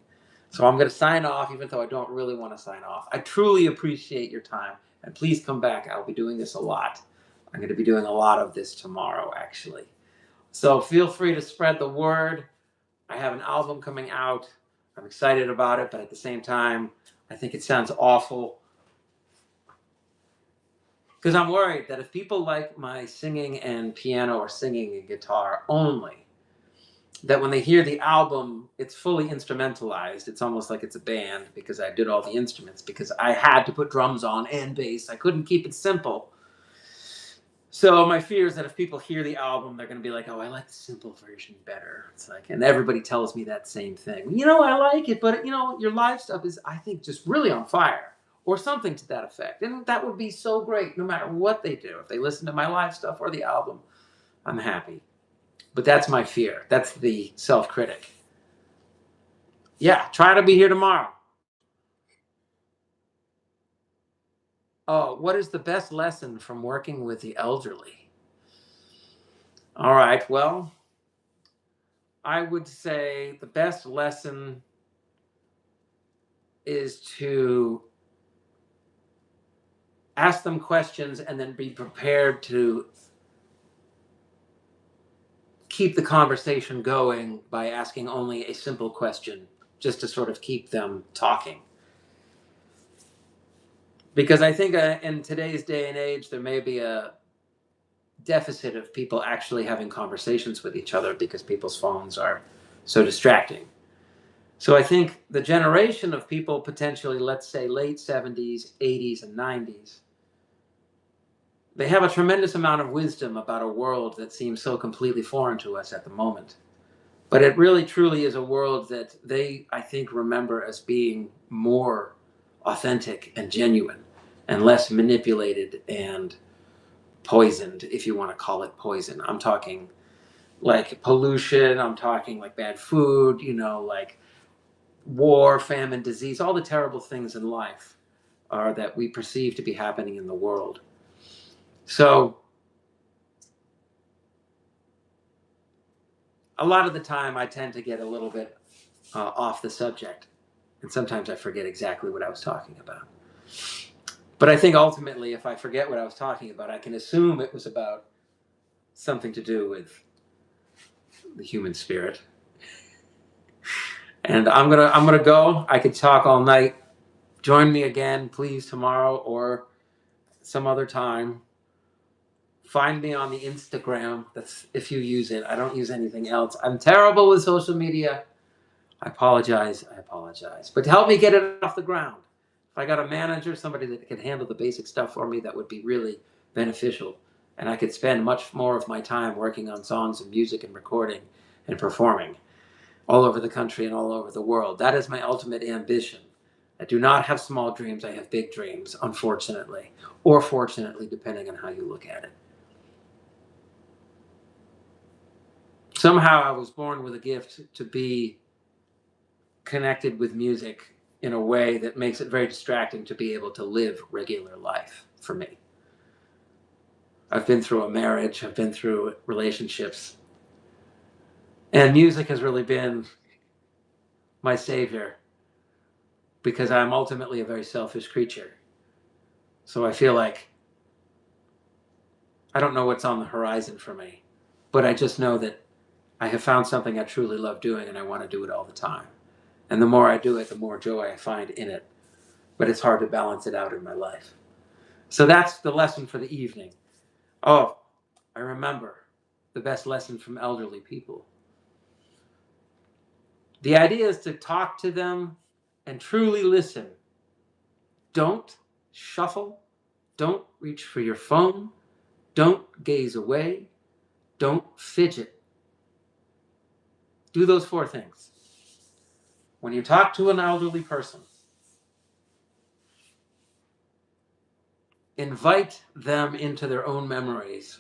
So I'm going to sign off, even though I don't really want to sign off. I truly appreciate your time. And please come back. I'll be doing this a lot. I'm going to be doing a lot of this tomorrow, actually. So feel free to spread the word. I have an album coming out. I'm excited about it, but at the same time, I think it sounds awful. Because I'm worried that if people like my singing and piano or singing and guitar only, that when they hear the album, it's fully instrumentalized. It's almost like it's a band because I did all the instruments, because I had to put drums on and bass. I couldn't keep it simple. So my fear is that if people hear the album, they're going to be like, oh, I like the simple version better. It's like, and everybody tells me that same thing. You know, I like it, but you know, your live stuff is, I think, just really on fire, or something to that effect. And that would be so great no matter what they do. If they listen to my live stuff or the album, I'm happy. But that's my fear. That's the self-critic. Yeah, try to be here tomorrow. Oh, what is the best lesson from working with the elderly? All right, well, I would say the best lesson is to ask them questions and then be prepared to keep the conversation going by asking only a simple question, just to sort of keep them talking. Because I think in today's day and age, there may be a deficit of people actually having conversations with each other because people's phones are so distracting. So I think the generation of people potentially, let's say late 70s, 80s, and 90s, they have a tremendous amount of wisdom about a world that seems so completely foreign to us at the moment. But it really truly is a world that they, I think, remember as being more authentic and genuine and less manipulated and poisoned, if you want to call it poison. I'm talking like pollution, I'm talking like bad food, like war, famine, disease, all the terrible things in life are that we perceive to be happening in the world. So a lot of the time I tend to get a little bit off the subject, and sometimes I forget exactly what I was talking about. But I think ultimately, if I forget what I was talking about, I can assume it was about something to do with the human spirit. And I'm gonna go. I could talk all night. Join me again, please, tomorrow or some other time. Find me on the Instagram. That's if you use it. I don't use anything else. I'm terrible with social media. I apologize. But help me get it off the ground. If I got a manager, somebody that could handle the basic stuff for me, that would be really beneficial. And I could spend much more of my time working on songs and music and recording and performing all over the country and all over the world. That is my ultimate ambition. I do not have small dreams. I have big dreams, unfortunately, or fortunately, depending on how you look at it. Somehow I was born with a gift to be connected with music in a way that makes it very distracting to be able to live regular life for me. I've been through a marriage, I've been through relationships, and music has really been my savior because I'm ultimately a very selfish creature. So I feel like I don't know what's on the horizon for me, but I just know that I have found something I truly love doing and I want to do it all the time. And the more I do it, the more joy I find in it. But it's hard to balance it out in my life. So that's the lesson for the evening. Oh, I remember the best lesson from elderly people. The idea is to talk to them and truly listen. Don't shuffle. Don't reach for your phone. Don't gaze away. Don't fidget. Do those 4 things. When you talk to an elderly person, invite them into their own memories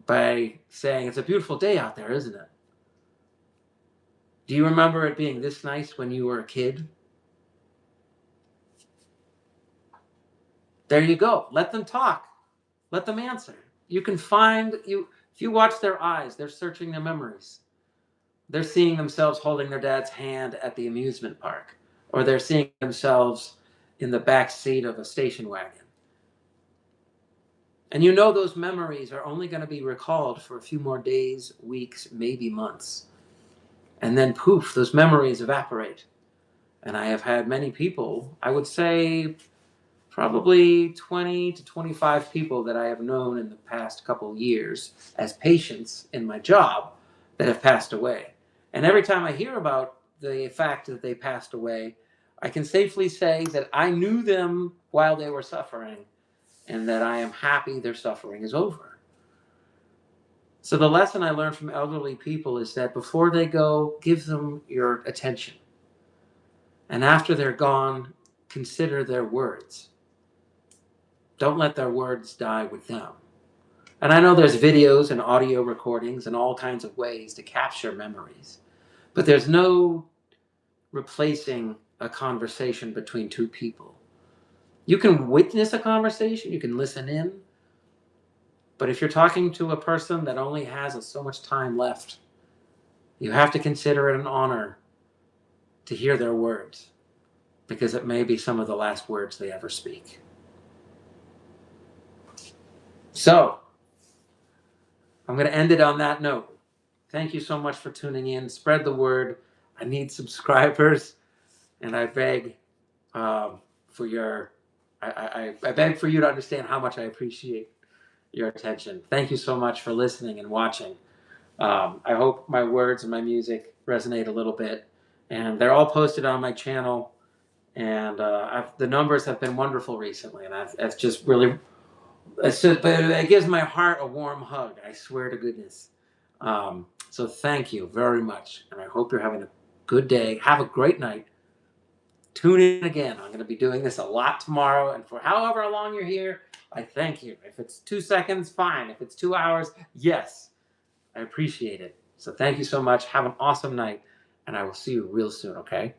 by saying, "It's a beautiful day out there, isn't it? Do you remember it being this nice when you were a kid?" There you go. Let them talk. Let them answer. You can find if you watch their eyes, they're searching their memories. They're seeing themselves holding their dad's hand at the amusement park, or they're seeing themselves in the back seat of a station wagon. And those memories are only going to be recalled for a few more days, weeks, maybe months. And then poof, those memories evaporate. And I have had many people, I would say probably 20 to 25 people that I have known in the past couple years as patients in my job that have passed away. And every time I hear about the fact that they passed away, I can safely say that I knew them while they were suffering and that I am happy their suffering is over. So the lesson I learned from elderly people is that before they go, give them your attention. And after they're gone, consider their words. Don't let their words die with them. And I know there's videos and audio recordings and all kinds of ways to capture memories, but there's no replacing a conversation between 2 people. You can witness a conversation, you can listen in, but if you're talking to a person that only has so much time left, you have to consider it an honor to hear their words, because it may be some of the last words they ever speak. So, I'm going to end it on that note. Thank you so much for tuning in. Spread the word. I need subscribers, and I beg for your. I beg for you to understand how much I appreciate your attention. Thank you so much for listening and watching. I hope my words and my music resonate a little bit, and they're all posted on my channel. And the numbers have been wonderful recently, and I've just really, it gives my heart a warm hug. I swear to goodness. So thank you very much, and I hope you're having a good day. Have a great night. Tune in again. I'm going to be doing this a lot tomorrow, and for however long you're here, I thank you. If it's 2 seconds, fine. If it's 2 hours, yes, I appreciate it. So thank you so much. Have an awesome night, and I will see you real soon, okay?